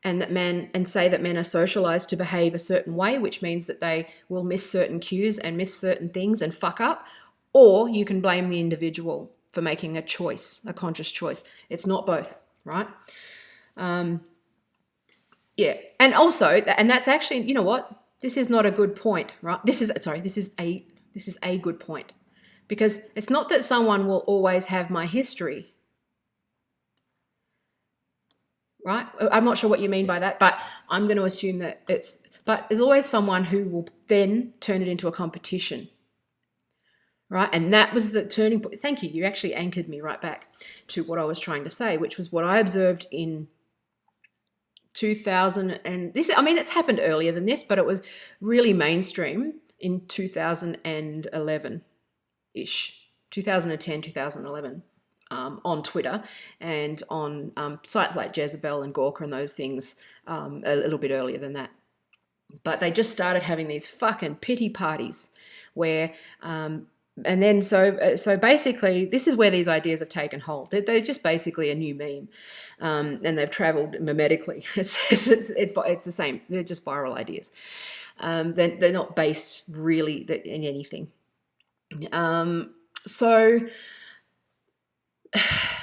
and say that men are socialized to behave a certain way, which means that they will miss certain cues and miss certain things and fuck up, or you can blame the individual for making a choice, a conscious choice. It's not both, right? Yeah, and also, and that's actually, you know what? This is not a good point, right? This is a good point, because it's not that someone will always have my history, right? I'm not sure what you mean by that, but I'm going to assume that but there's always someone who will then turn it into a competition, right? And that was the turning point. Thank you. You actually anchored me right back to what I was trying to say, which was what I observed in 2000. And this, I mean, it's happened earlier than this, but it was really mainstream in 2011-ish, 2010, 2011. On Twitter and on sites like Jezebel and Gawker and those things a little bit earlier than that. But they just started having these fucking pity parties where, and then so basically this is where these ideas have taken hold. They're just basically a new meme, and they've travelled mimetically. It's the same. They're just viral ideas. They're not based really in anything.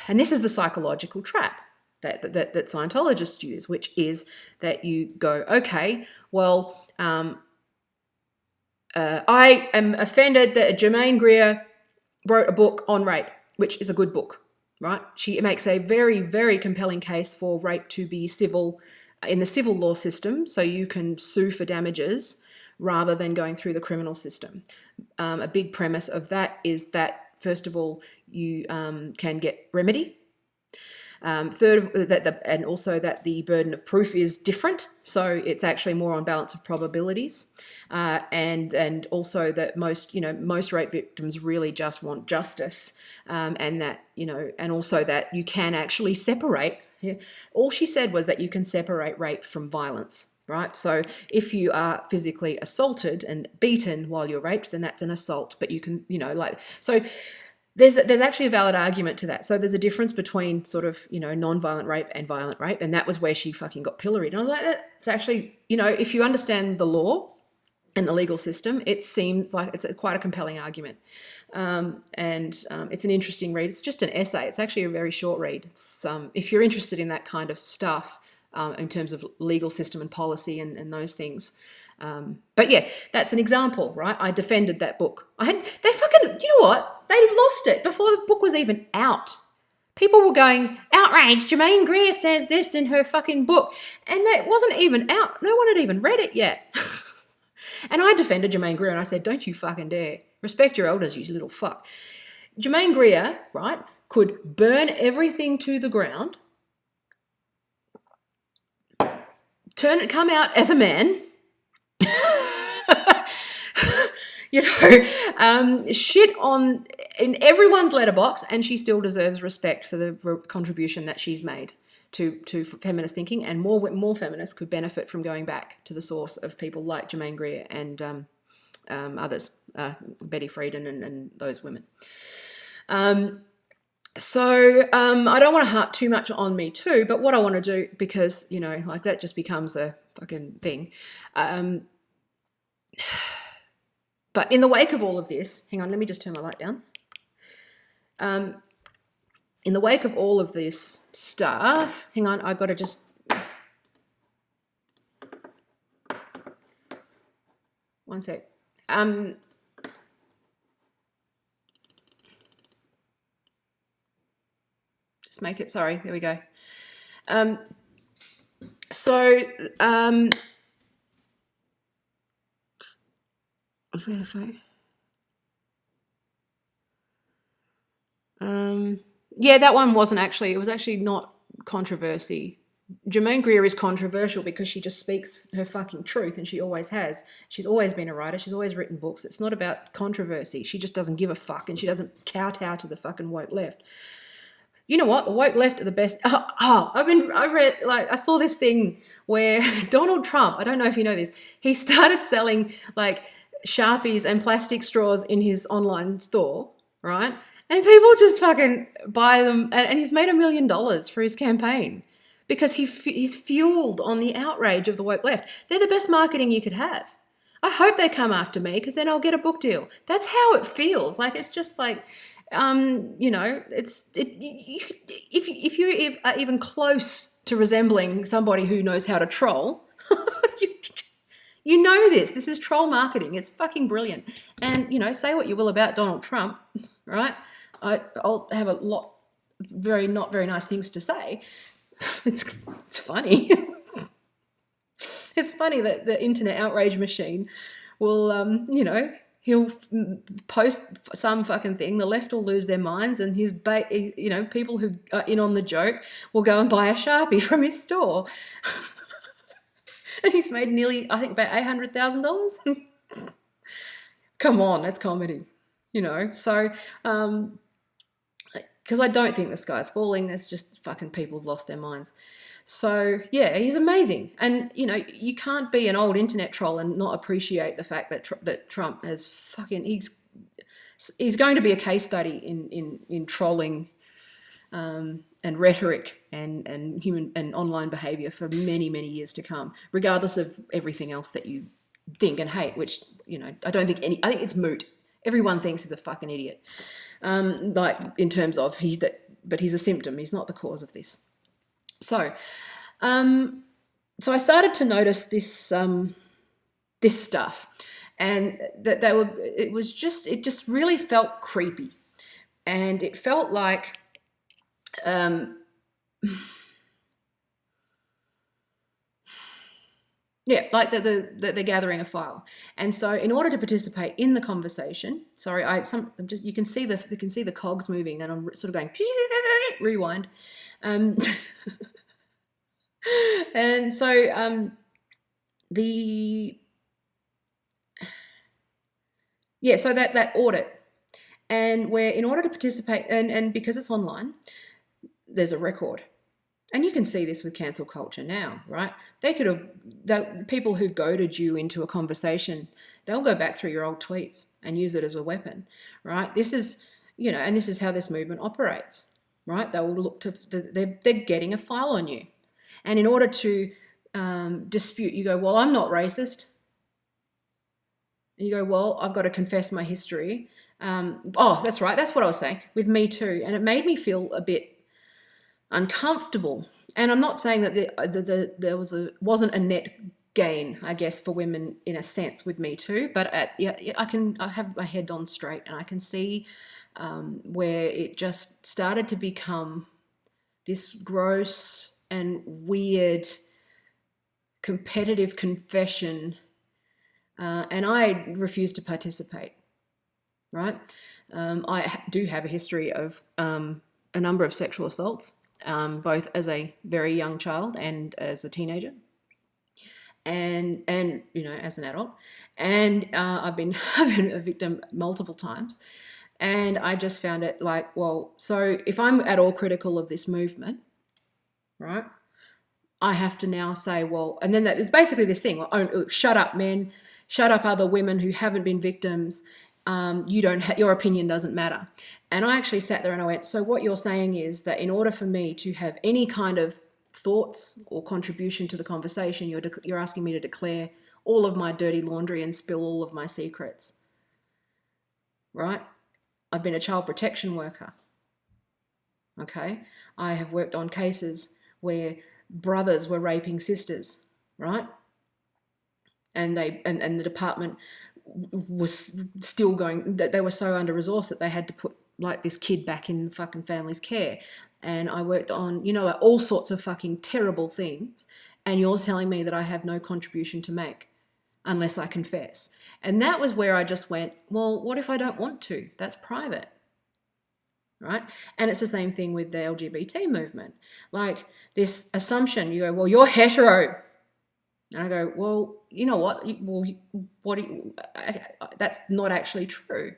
And this is the psychological trap that Scientologists use, which is that you go, okay, well, I am offended that Germaine Greer wrote a book on rape, which is a good book, right? She makes a very, very compelling case for rape to be civil in the civil law system, so you can sue for damages rather than going through the criminal system. A big premise of that is that, first of all, you can get remedy. Third, and also that the burden of proof is different, so it's actually more on balance of probabilities, and also that most rape victims really just want justice, and that and also that you can actually separate. Yeah, all she said was that you can separate rape from violence, right? So if you are physically assaulted and beaten while you're raped, then that's an assault, but you can, so there's actually a valid argument to that. So there's a difference between sort of, non-violent rape and violent rape, and that was where she fucking got pilloried. And I was like, that's actually, if you understand the law and the legal system, it seems like it's quite a compelling argument. And it's an interesting read. It's just an essay. It's actually a very short read. It's, if you're interested in that kind of stuff, in terms of legal system and policy and those things. But yeah, that's an example, right? I defended that book. You know what? They lost it before the book was even out. People were going, outraged, Germaine Greer says this in her fucking book. And that wasn't even out. No one had even read it yet. And I defended Germaine Greer and I said, don't you fucking dare. Respect your elders, you little fuck. Germaine Greer, right, could burn everything to the ground, come out as a man, shit in everyone's letterbox, and she still deserves respect for the contribution that she's made to feminist thinking, and more feminists could benefit from going back to the source of people like Germaine Greer and others, Betty Friedan and those women. So I don't want to harp too much on Me Too, but what I want to do, because, that just becomes a fucking thing. But in the wake of all of this, hang on, let me just turn my light down. In the wake of all of this stuff, hang on, I've got to just... One sec. Just make it, sorry, there we go. Yeah, that one wasn't actually, it was actually not controversy. Germaine Greer is controversial because she just speaks her fucking truth, and she always has. She's always been a writer. She's always written books. It's not about controversy. She just doesn't give a fuck, and she doesn't kowtow to the fucking woke left. You know what? The woke left are the best. I saw this thing where Donald Trump, I don't know if you know this, he started selling like Sharpies and plastic straws in his online store, right? And people just fucking buy them. And he's made $1 million for his campaign because he's fueled on the outrage of the woke left. They're the best marketing you could have. I hope they come after me because then I'll get a book deal. That's how it feels. Like, it's just like, if you are even close to resembling somebody who knows how to troll, you know this. This is troll marketing. It's fucking brilliant. And, say what you will about Donald Trump, right? I'll have a lot not very nice things to say. It's funny. It's funny that the internet outrage machine will, he'll post some fucking thing. The left will lose their minds, and people who are in on the joke will go and buy a Sharpie from his store. And he's made nearly, I think, about $800,000. Come on, that's comedy, So, because I don't think the sky's falling. There's just fucking people who've lost their minds. So, yeah, he's amazing. And, you can't be an old internet troll and not appreciate the fact that Trump has he's going to be a case study in trolling and rhetoric and human and online behavior for many, many years to come, regardless of everything else that you think and hate, which, I think it's moot. Everyone thinks he's a fucking idiot. Like, in terms of but he's a symptom. He's not the cause of this. So I started to notice this stuff, and that it just really felt creepy, and it felt like, yeah, like they're gathering a file. And so, in order to participate in the conversation, you can see the cogs moving, and I'm sort of going rewind. And so so that audit, and where in order to participate, and because it's online, there's a record. And you can see this with cancel culture now, right? People who've goaded you into a conversation, they'll go back through your old tweets and use it as a weapon, right? This is, and this is how this movement operates, right? They will look to, they're getting a file on you. And in order to dispute, you go, well, I'm not racist. And you go, well, I've got to confess my history. That's right. That's what I was saying with Me Too. And it made me feel a bit uncomfortable. And I'm not saying that there wasn't a net gain, I guess, for women in a sense with Me Too, but I have my head on straight, and I can see where it just started to become this gross and weird competitive confession, and I refuse to participate, right? I do have a history of a number of sexual assaults, both as a very young child and as a teenager, and as an adult, and I've been a victim multiple times, and I just found it like, well, so if I'm at all critical of this movement, right, I have to now say, well, and then that is basically this thing, well, shut up, men, shut up, other women who haven't been victims. Your opinion doesn't matter. And I actually sat there and I went, so what you're saying is that in order for me to have any kind of thoughts or contribution to the conversation, you're asking me to declare all of my dirty laundry and spill all of my secrets, right? I've been a child protection worker. Okay. I have worked on cases where brothers were raping sisters, right? And the department was still going, that they were so under-resourced that they had to put like this kid back in fucking family's care. And I worked on, like all sorts of fucking terrible things. And you're telling me that I have no contribution to make unless I confess. And that was where I just went, well, what if I don't want to? That's private. Right? And it's the same thing with the LGBT movement. Like this assumption, you go, well, you're hetero. And I go, well, you know what? That's not actually true.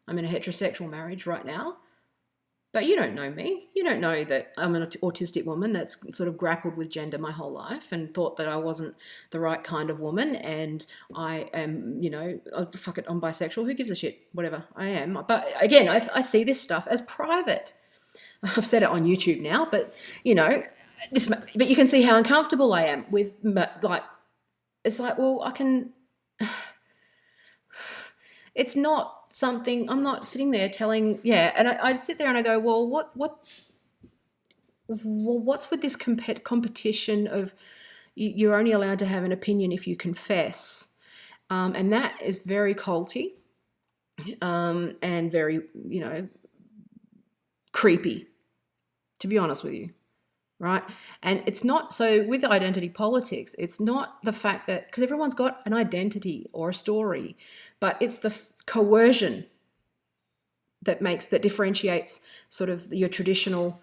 I'm in a heterosexual marriage right now. but you don't know me. You don't know that I'm an autistic woman that's sort of grappled with gender my whole life and thought that I wasn't the right kind of woman, and I am, oh, fuck it, I'm bisexual. Who gives a shit? Whatever, I am. But again, I see this stuff as private. I've said it on YouTube now, but but you can see how uncomfortable I am with, like, it's like, well, I can. It's not something, I'm not sitting there telling, and I sit there and I go, well, what's with this competition of you're only allowed to have an opinion if you confess, and that is very culty, and very, creepy, to be honest with you. Right. And it's not, so with identity politics, it's not the fact that, because everyone's got an identity or a story, but it's the coercion that differentiates sort of your traditional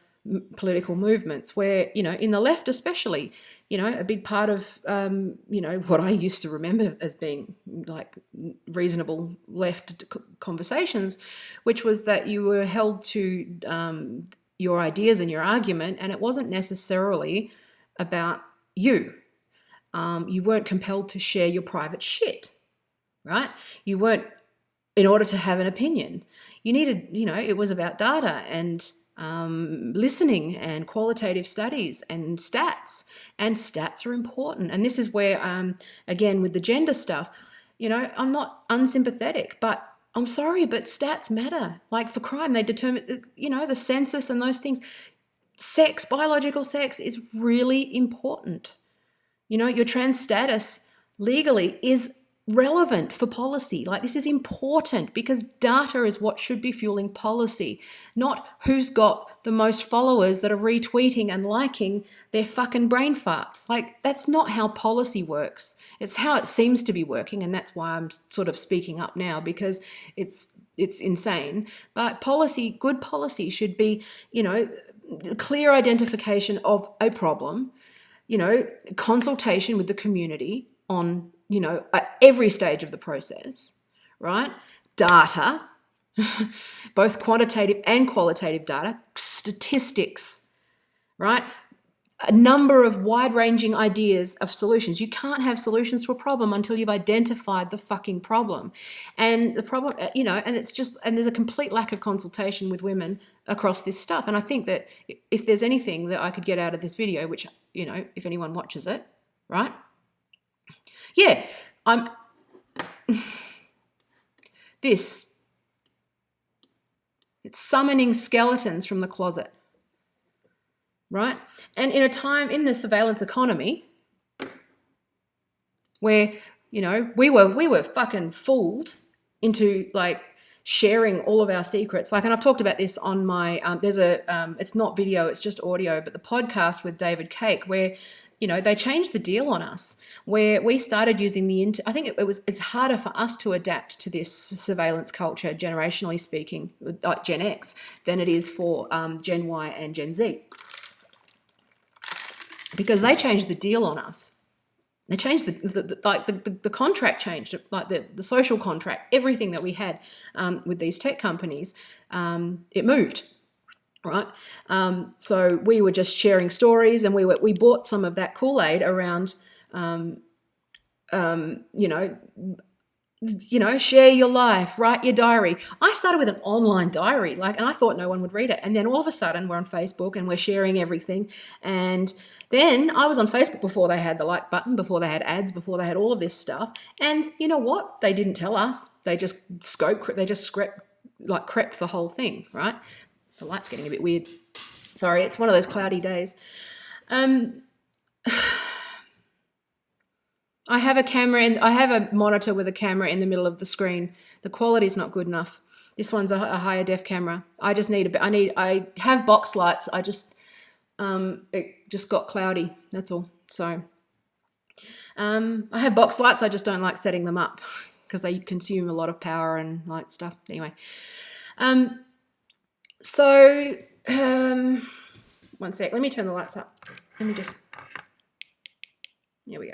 political movements, where, in the left especially, a big part of, what I used to remember as being like reasonable left conversations, which was that you were held to your ideas and your argument, and it wasn't necessarily about you. You weren't compelled to share your private shit, right? You weren't, in order to have an opinion, you needed, it was about data and listening and qualitative studies and stats. And stats are important. And this is where, again, with the gender stuff, I'm not unsympathetic, but I'm sorry, but stats matter. Like for crime, they determine, the census and those things. Sex, biological sex is really important. Your trans status legally is relevant for policy. Like, this is important because data is what should be fueling policy, not who's got the most followers that are retweeting and liking their fucking brain farts. Like, that's not how policy works. It's how it seems to be working, and that's why I'm sort of speaking up now, because it's insane. But policy, good policy, should be, clear identification of a problem, consultation with the community on, at every stage of the process, right? Data, both quantitative and qualitative data, statistics, right? A number of wide-ranging ideas of solutions. You can't have solutions to a problem until you've identified the fucking problem. And the problem, and it's just, and there's a complete lack of consultation with women across this stuff. And I think that if there's anything that I could get out of this video, which, if anyone watches it, right? Yeah, it's summoning skeletons from the closet, right? And in a time in the surveillance economy where, we were fucking fooled into like sharing all of our secrets. Like, and I've talked about this on my, there's it's not video, it's just audio, but the podcast with David Cake, where, they changed the deal on us, where we started using I think it's harder for us to adapt to this surveillance culture, generationally speaking, like Gen X, than it is for Gen Y and Gen Z. Because they changed the deal on us. They changed the contract changed, like the social contract, everything that we had with these tech companies, it moved. Right, so we were just sharing stories, and we bought some of that Kool-Aid around, share your life, write your diary. I started with an online diary, and I thought no one would read it, and then all of a sudden we're on Facebook and we're sharing everything. And then I was on Facebook before they had the like button, before they had ads, before they had all of this stuff. And you know what? They didn't tell us. They just crept the whole thing, right? The light's getting a bit weird. Sorry, it's one of those cloudy days. I have a camera and I have a monitor with a camera in the middle of the screen. The quality's not good enough. This one's a higher def camera. I just need I have box lights. It just got cloudy. That's all. So, I have box lights. I just don't like setting them up because they consume a lot of power and like stuff. Anyway, So, one sec, let me turn the lights up. Here we go.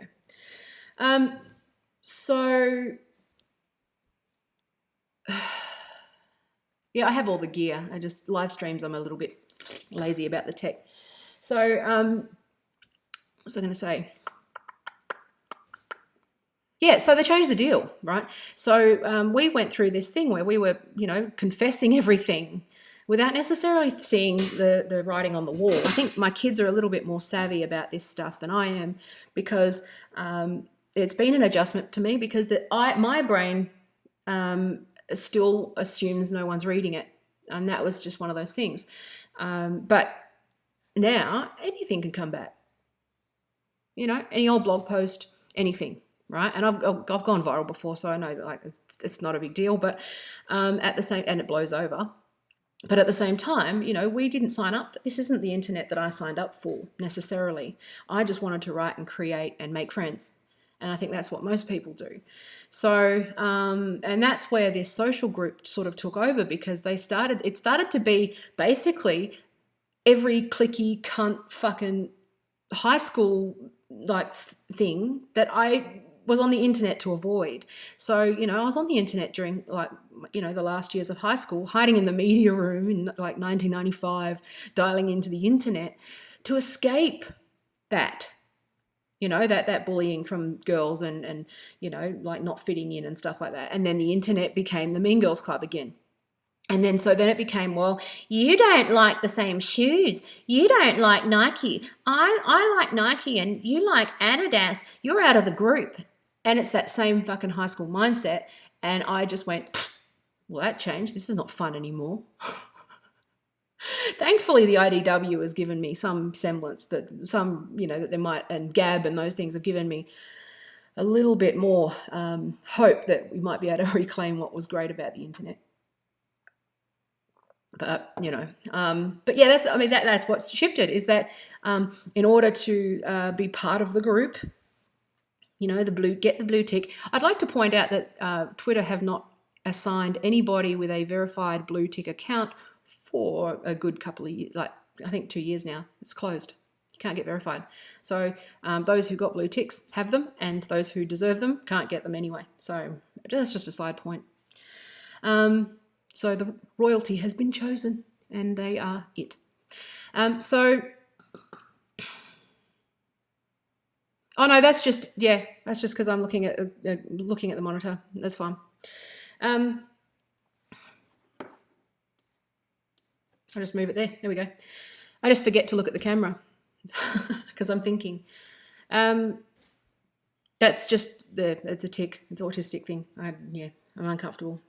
So, Yeah, I have all the gear. I just live streams. I'm a little bit lazy about the tech. So, what was I going to say? Yeah, so they changed the deal, right? So we went through this thing where we were, confessing everything without necessarily seeing the writing on the wall. I think my kids are a little bit more savvy about this stuff than I am, because it's been an adjustment to me, because my brain still assumes no one's reading it, and that was just one of those things. But now anything can come back. Any old blog post, anything. Right, and I've gone viral before, so I know that like it's not a big deal. But at the same, and it blows over. But at the same time, we didn't sign up. This isn't the internet that I signed up for necessarily. I just wanted to write and create and make friends, and I think that's what most people do. So, and that's where this social group sort of took over, because it started to be basically every clicky cunt fucking high school like thing that I was on the internet to avoid. So, I was on the internet during the last years of high school, hiding in the media room in like 1995, dialing into the internet to escape that, that bullying from girls and like not fitting in and stuff like that. And then the internet became the Mean Girls Club again. And then it became, well, you don't like the same shoes. You don't like Nike. I like Nike and you like Adidas. You're out of the group. And it's that same fucking high school mindset. And I just went, well, that changed. This is not fun anymore. Thankfully, the IDW has given me some semblance that that they might, and Gab and those things have given me a little bit more hope that we might be able to reclaim what was great about the internet. But but yeah, that's what's shifted, is that in order to be part of the group, get the blue tick. I'd like to point out that Twitter have not assigned anybody with a verified blue tick account for a good couple of years, like I think 2 years now. It's closed. You can't get verified. So those who got blue ticks have them, and those who deserve them can't get them anyway. So that's just a side point. So the royalty has been chosen, and they are it. Oh no, that's just because I'm looking at the monitor. That's fine. I'll just move it there. There we go. I just forget to look at the camera because I'm thinking. That's just it's a tick. It's an autistic thing. I'm uncomfortable.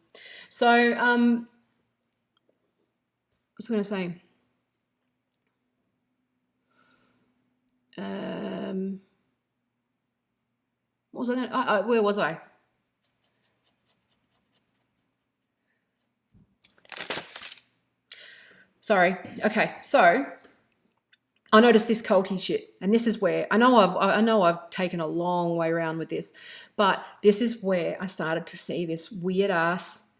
So what was I going to say? What was I going to? Where was I? Sorry. Okay. So I noticed this culty shit, and this is where I know I've taken a long way around with this, but this is where I started to see this weird ass,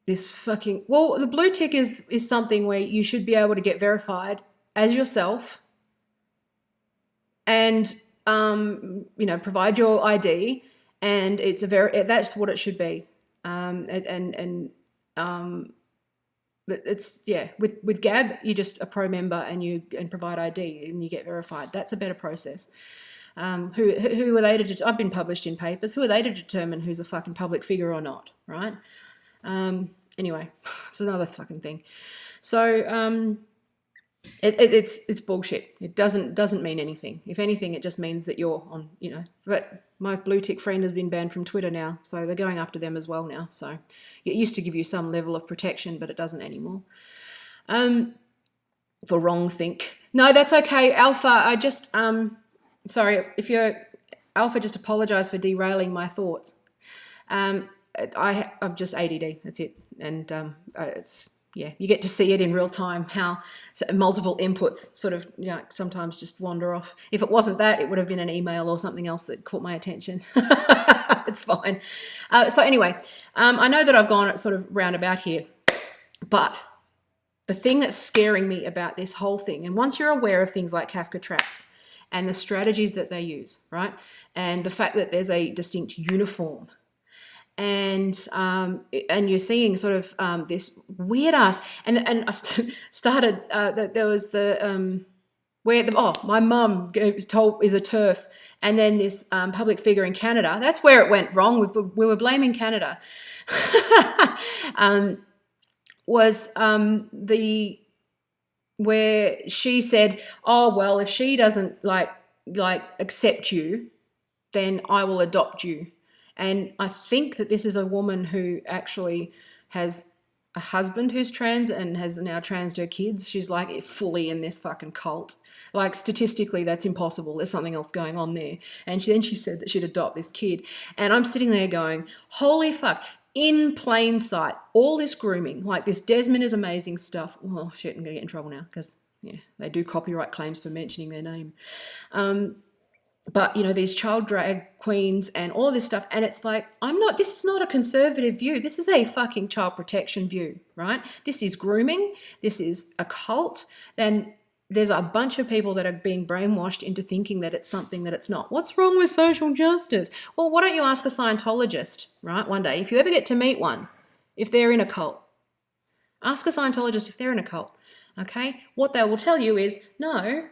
this fucking, well, the blue tick is something where you should be able to get verified as yourself, and provide your ID, and that's what it should be, but it's with Gab, you're just a pro member and provide ID and you get verified. That's a better process. Who are they to? I've been published in papers. Who are they to determine who's a fucking public figure or not, right? Anyway, it's another fucking thing. So it's bullshit. It doesn't mean anything. If anything, it just means that you're on. But my blue tick friend has been banned from Twitter now, so they're going after them as well now. So it used to give you some level of protection, but it doesn't anymore. For wrong think. No, that's okay, Alpha. I just sorry if you're Alpha. Just apologise for derailing my thoughts. I'm just ADD. That's it, and it's. Yeah, you get to see it in real time, how multiple inputs sort of sometimes just wander off. If it wasn't that, it would have been an email or something else that caught my attention. It's fine. So anyway, I know that I've gone sort of roundabout here, but the thing that's scaring me about this whole thing, and once you're aware of things like Kafka traps and the strategies that they use, right, and the fact that there's a distinct uniform, and you're seeing sort of this weird ass, and I started. There was the where my mum is told is a TERF, and then this public figure in Canada. That's where it went wrong. We were blaming Canada. Was the where she said, "Oh well, if she doesn't like accept you, then I will adopt you." And I think that this is a woman who actually has a husband who's trans and has now transed her kids. She's like fully in this fucking cult. Like statistically, that's impossible. There's something else going on there. And then she said that she'd adopt this kid. And I'm sitting there going, holy fuck. In plain sight, all this grooming, like this Desmond is amazing stuff. Oh shit, I'm gonna get in trouble now because they do copyright claims for mentioning their name. But these child drag queens and all of this stuff, and it's like, this is not a conservative view. This is a fucking child protection view, right? This is grooming. This is a cult. Then there's a bunch of people that are being brainwashed into thinking that it's something that it's not. What's wrong with social justice? Well, why don't you ask a Scientologist, right? One day, if you ever get to meet one, if they're in a cult, ask a Scientologist if they're in a cult, okay? What they will tell you is, no,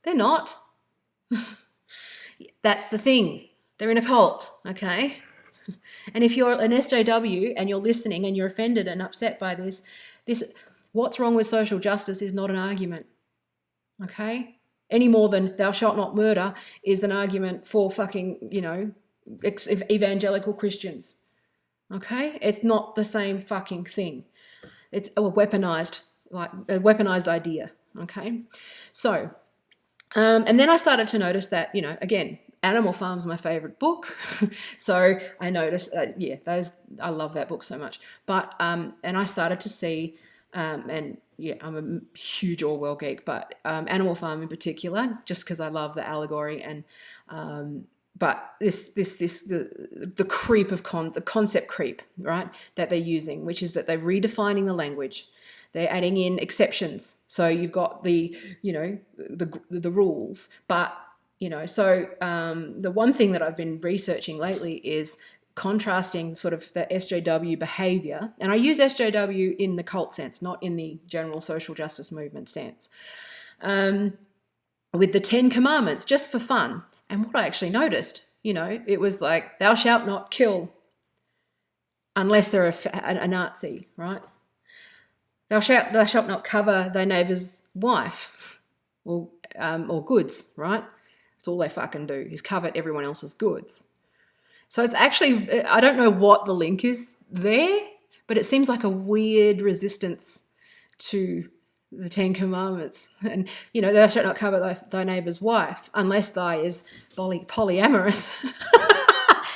they're not. That's the thing. They're in a cult, okay? And if you're an SJW and you're listening and you're offended and upset by this, what's wrong with social justice is not an argument, okay? Any more than thou shalt not murder is an argument for fucking, evangelical Christians, okay? It's not the same fucking thing. It's a weaponized idea, okay? So, and then I started to notice that, again, Animal Farm's my favorite book. So I noticed, I love that book so much. But, and I started to see, I'm a huge Orwell geek, but Animal Farm in particular, just because I love the allegory and, but the creep of the concept creep, right, that they're using, which is that they're redefining the language. They're adding in exceptions. So you've got the rules, but, so the one thing that I've been researching lately is contrasting sort of the SJW behavior. And I use SJW in the cult sense, not in the general social justice movement sense, with the 10 Commandments, just for fun. And what I actually noticed, it was like, thou shalt not kill unless they're a Nazi, right? Thou shalt not cover thy neighbour's wife or goods, right? That's all they fucking do is covet everyone else's goods. So it's actually, I don't know what the link is there, but it seems like a weird resistance to the 10 Commandments. And, thou shalt not covet thy neighbour's wife unless thy is polyamorous.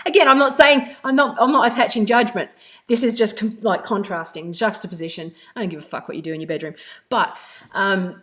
Again, I'm not attaching judgment. This is just contrasting, juxtaposition. I don't give a fuck what you do in your bedroom. But I'm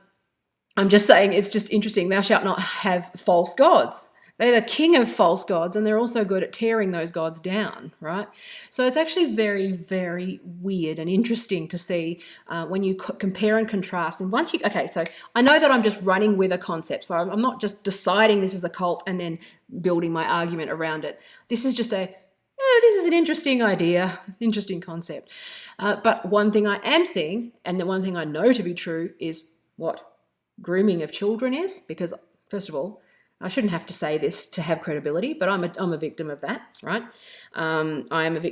just saying it's just interesting. Thou shalt not have false gods. They're the king of false gods, and they're also good at tearing those gods down, right? So it's actually very, very weird and interesting to see when you compare and contrast. And so I know that I'm just running with a concept. So I'm not just deciding this is a cult and then building my argument around it. This is just this is an interesting idea, interesting concept. But one thing I am seeing, and the one thing I know to be true, is what grooming of children is. Because, first of all, I shouldn't have to say this to have credibility, but I'm a victim of that, right? I am I've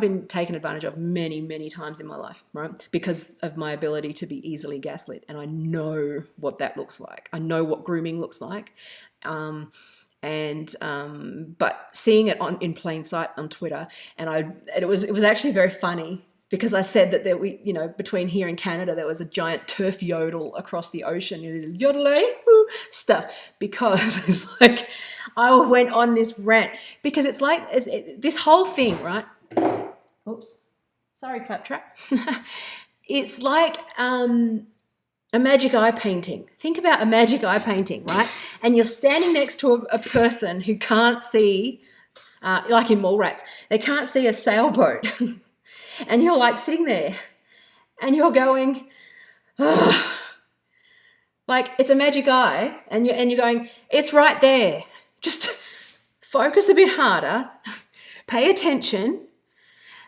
been taken advantage of many, many times in my life, right? Because of my ability to be easily gaslit, and I know what that looks like. I know what grooming looks like, but seeing it in plain sight on Twitter, and it was actually very funny. Because I said that between here and Canada, there was a giant turf yodel across the ocean, yodelay stuff. Because it's like, I went on this rant because it's like this whole thing, right? Oops, sorry, claptrap. It's like a magic eye painting. Think about a magic eye painting, right? And you're standing next to a person who can't see, like in Mallrats, they can't see a sailboat. And you're like sitting there and you're going, oh. Like it's a magic eye, and you're going, it's right there. Just focus a bit harder, pay attention.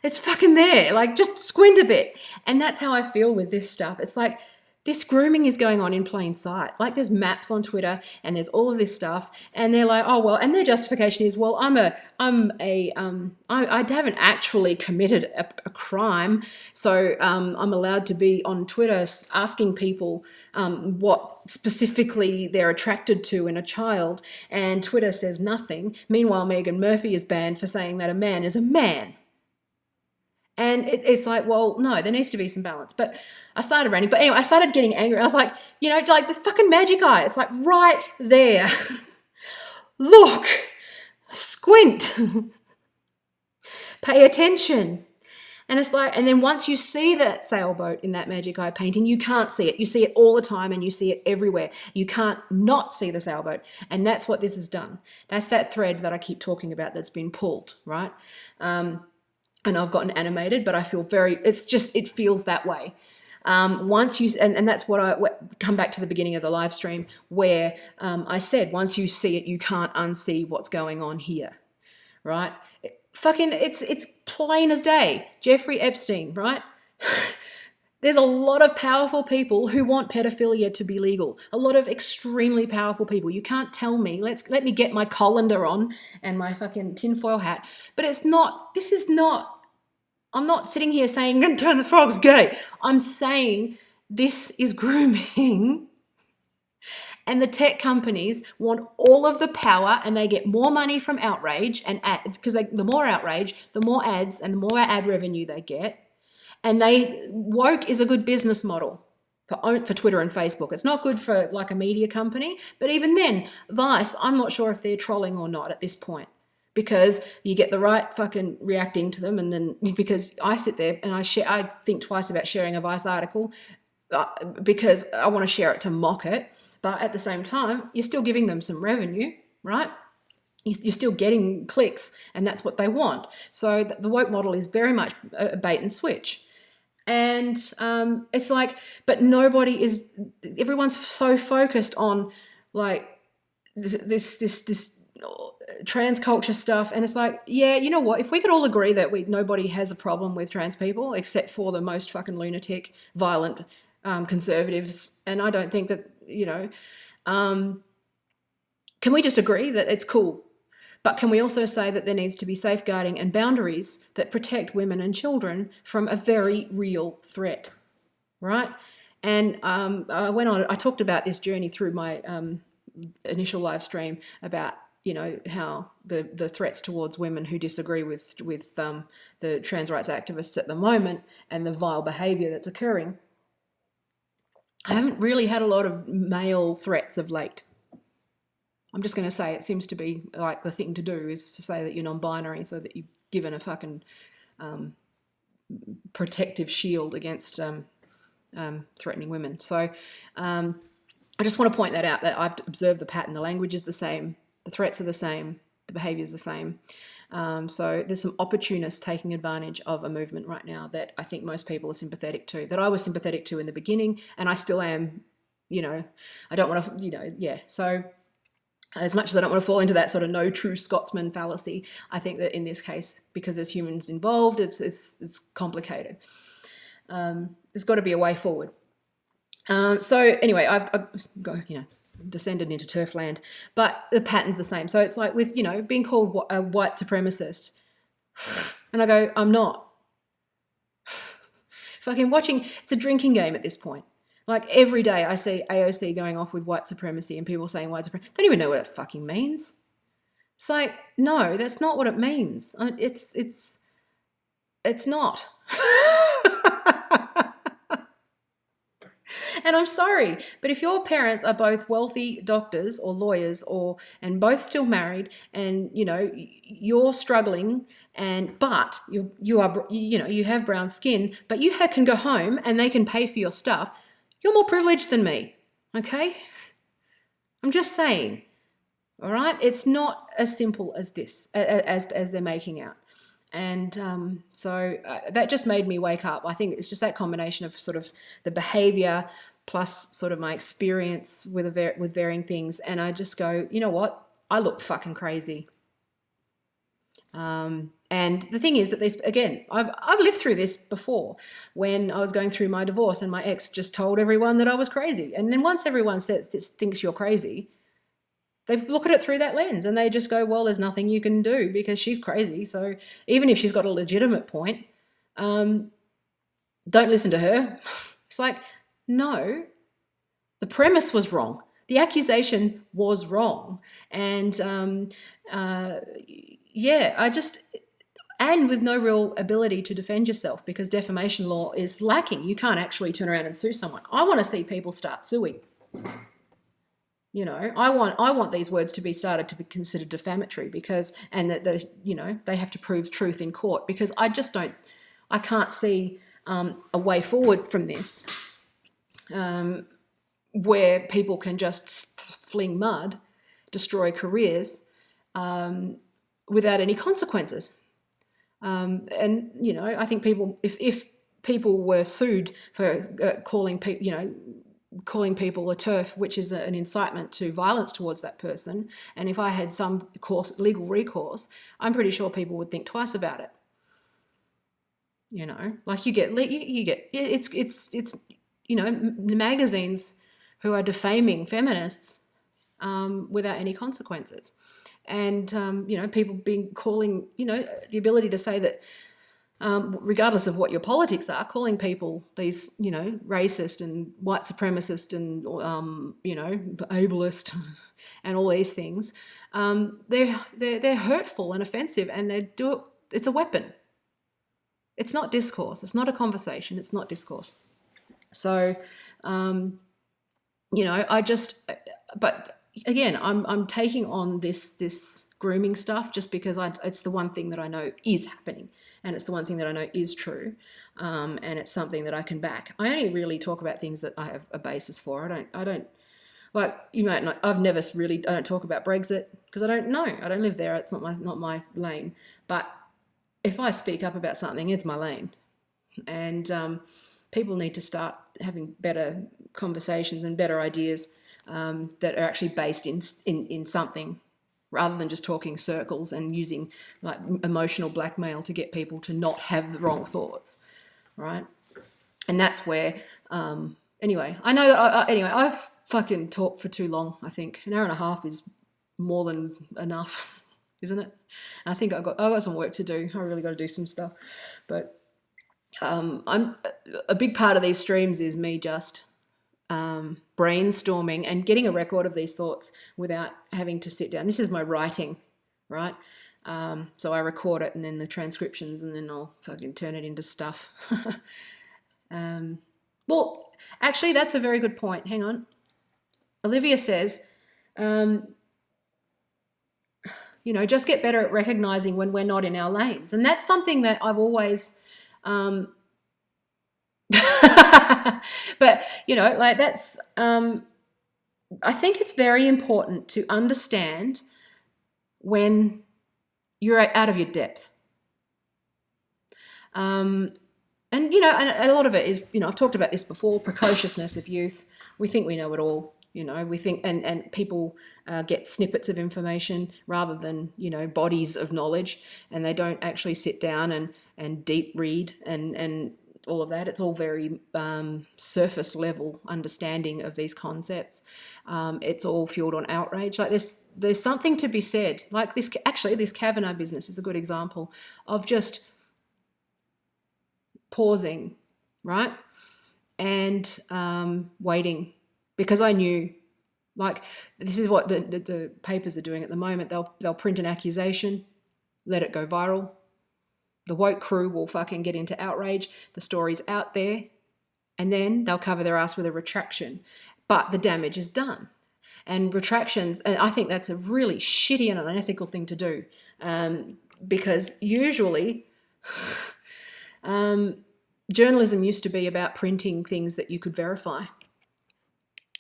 It's fucking there. Like, just squint a bit. And that's how I feel with this stuff. It's like this grooming is going on in plain sight. Like, there's maps on Twitter and there's all of this stuff, and they're like, oh well, and their justification is, well, I haven't actually committed a crime, so I'm allowed to be on Twitter asking people what specifically they're attracted to in a child, and Twitter says nothing. Meanwhile, Megan Murphy is banned for saying that a man is a man. And it's like, well, no, there needs to be some balance. But I started ranting. But anyway, I started getting angry. I was like, like this fucking magic eye. It's like right there. Look, squint, pay attention. And it's like, and then once you see that sailboat in that magic eye painting, you can't see it. You see it all the time and you see it everywhere. You can't not see the sailboat. And that's what this has done. That's that thread that I keep talking about that's been pulled, right? And I've gotten animated, but I feel it feels that way. Once you, and that's what come back to the beginning of the live stream where I said, once you see it, you can't unsee what's going on here, right? It's plain as day. Jeffrey Epstein, right? There's a lot of powerful people who want pedophilia to be legal. A lot of extremely powerful people. You can't tell me, let me get my colander on and my fucking tinfoil hat. But I'm not sitting here saying, turn the frogs gay. I'm saying this is grooming. And the tech companies want all of the power and they get more money from outrage and because the more outrage, the more ads and the more ad revenue they get. And woke is a good business model for Twitter and Facebook. It's not good for like a media company, but even then, Vice, I'm not sure if they're trolling or not at this point, because you get the right fucking reacting to them, and then because I sit there and I think twice about sharing a Vice article because I want to share it to mock it, but at the same time, you're still giving them some revenue, right? You're still getting clicks, and that's what they want. So the woke model is very much a bait and switch. And it's like, but everyone's so focused on like this trans culture stuff. And it's like, yeah, you know what? If we could all agree that nobody has a problem with trans people except for the most fucking lunatic, violent conservatives. And I don't think that, can we just agree that it's cool? But can we also say that there needs to be safeguarding and boundaries that protect women and children from a very real threat, right? And I talked about this journey through my initial live stream about, how the threats towards women who disagree with the trans rights activists at the moment and the vile behaviour that's occurring. I haven't really had a lot of male threats of late. I'm just going to say it seems to be like the thing to do is to say that you're non-binary so that you're given a fucking protective shield against threatening women. So I just want to point that out, that I've observed the pattern. The language is the same. The threats are the same. The behaviour is the same. So there's some opportunists taking advantage of a movement right now that I think most people are sympathetic to, that I was sympathetic to in the beginning, and I still am, I don't want to, So as much as I don't want to fall into that sort of no true Scotsman fallacy, I think that in this case, because there's humans involved, it's complicated. There's got to be a way forward. So anyway, I've got, descended into turf land, but the pattern's the same. So it's like with, being called a white supremacist, and I go, I'm not. Fucking watching, it's a drinking game at this point. Like every day I see AOC going off with white supremacy and people saying white supremacy. They don't even know what it fucking means. It's like, no, that's not what it means. It's not. And I'm sorry, but if your parents are both wealthy doctors or lawyers and both still married, and you're struggling, but you have brown skin, but you can go home and they can pay for your stuff, you're more privileged than me, okay? I'm just saying, all right? It's not as simple as this, as they're making out. And so that just made me wake up. I think it's just that combination of sort of the behaviour plus sort of my experience with varying things. And I just go, you know what? I look fucking crazy. And the thing is that I've lived through this before when I was going through my divorce and my ex just told everyone that I was crazy. And then once everyone thinks you're crazy, they look at it through that lens and they just go, well, there's nothing you can do because she's crazy. So even if she's got a legitimate point, don't listen to her. It's like, no, the premise was wrong. The accusation was wrong. And and with no real ability to defend yourself because defamation law is lacking. You can't actually turn around and sue someone. I want to see people start suing. I want these words to be started to be considered defamatory and that they have to prove truth in court because I can't see a way forward from this where people can just fling mud, destroy careers without any consequences. I think if people were sued for calling people a TERF, which is an incitement to violence towards that person, and if I had some legal recourse, I'm pretty sure people would think twice about it. Like you get magazines who are defaming feminists without any consequences. And, people calling, the ability to say that regardless of what your politics are, calling people these, racist and white supremacist and, ableist and all these things, they're hurtful and offensive and it's a weapon. It's not discourse. It's not a conversation. It's not discourse. So, but again, I'm taking on this grooming stuff just because it's the one thing that I know is happening, and it's the one thing that I know is true, and it's something that I can back. I only really talk about things that I have a basis for. I don't like you might not. I don't talk about Brexit because I don't know. I don't live there. It's not my lane. But if I speak up about something, it's my lane, and people need to start having better conversations and better ideas that are actually based in something rather than just talking circles and using like emotional blackmail to get people to not have the wrong thoughts, right? And that's where, anyway, I know that, I've fucking talked for too long, I think. An hour and a half is more than enough, isn't it? And I think I've got some work to do. I really got to do some stuff. But I'm a big part of these streams is me just brainstorming and getting a record of these thoughts without having to sit down. This is my writing, right? So I record it and then the transcriptions and then I'll fucking turn it into stuff. Well, actually, that's a very good point. Hang on. Olivia says, just get better at recognizing when we're not in our lanes. And that's something that I've always... but that's I think it's very important to understand when you're out of your depth, and a lot of it is, I've talked about this before, precociousness of youth. We think we know it all, we think, and people get snippets of information rather than bodies of knowledge, and they don't actually sit down and deep read and all of that. It's all very surface level understanding of these concepts. It's all fueled on outrage. Like there's something to be said. Like this Kavanagh business is a good example of just pausing, right, and waiting, because I knew, like, this is what the papers are doing at the moment. They'll print an accusation, let it go viral. The woke crew will fucking get into outrage. The story's out there. And then they'll cover their ass with a retraction. But the damage is done. And retractions, and I think that's a really shitty and unethical thing to do. Because usually journalism used to be about printing things that you could verify.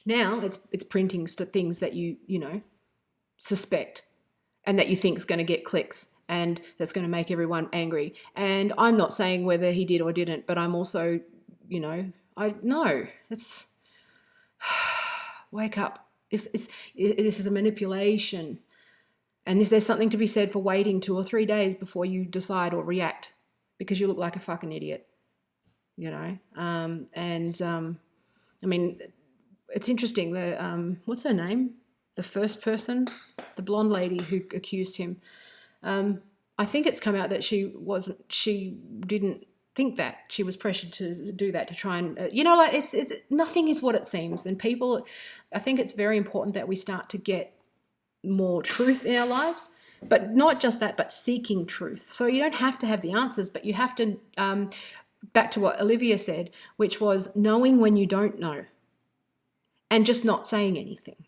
Now it's printing things that you suspect and that you think is going to get clicks and that's going to make everyone angry. And I'm not saying whether he did or didn't, but I'm also, I know it's wake up. This is a manipulation. And there's something to be said for waiting 2 or 3 days before you decide or react, because you look like a fucking idiot, you know. I mean, it's interesting. What's her name? The first person, the blonde lady who accused him. I think it's come out that she didn't think that. She was pressured to do that, to try and, nothing is what it seems. And people, I think it's very important that we start to get more truth in our lives, but not just that, but seeking truth. So you don't have to have the answers, but you have to, back to what Olivia said, which was knowing when you don't know and just not saying anything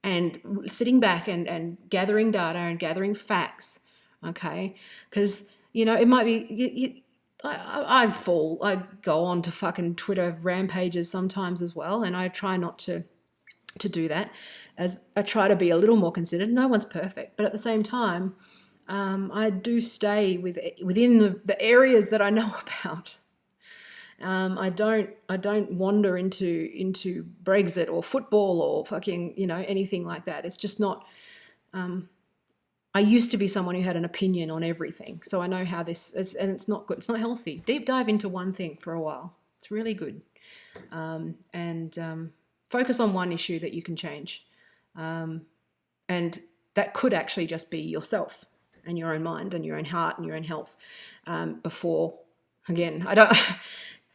and sitting back and gathering data and gathering facts, okay? Because, it might be... I go on to fucking Twitter rampages sometimes as well, and I try not to do that, as I try to be a little more considered. No one's perfect, but at the same time, I do stay within the areas that I know about. I don't wander into Brexit or football or fucking anything like that. It's just not. I used to be someone who had an opinion on everything, so I know how this is, and it's not good. It's not healthy. Deep dive into one thing for a while. It's really good, and focus on one issue that you can change, and that could actually just be yourself and your own mind and your own heart and your own health. Before, again, I don't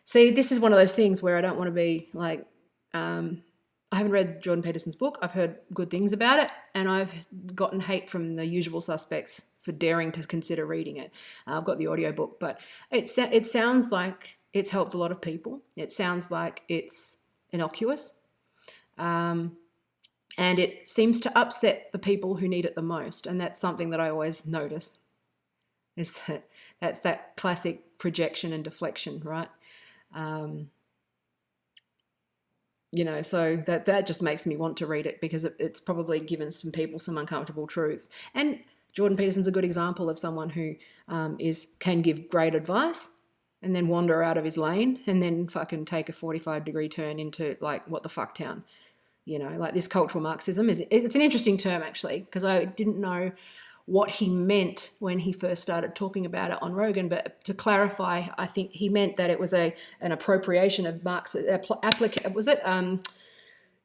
see. This is one of those things where I don't want to be like. I haven't read Jordan Peterson's book. I've heard good things about it, and I've gotten hate from the usual suspects for daring to consider reading it. I've got the audiobook, but it sounds like it's helped a lot of people. It sounds like it's innocuous, and it seems to upset the people who need it the most, and that's something that I always notice, is that's that classic projection and deflection, right? So that just makes me want to read it, because it's probably given some people some uncomfortable truths. And Jordan Peterson's a good example of someone who can give great advice and then wander out of his lane and then fucking take a 45-degree turn into like what the fuck town. Like this cultural Marxism it's an interesting term actually, because I didn't know what he meant when he first started talking about it on Rogan. But to clarify, I think he meant that it was an appropriation of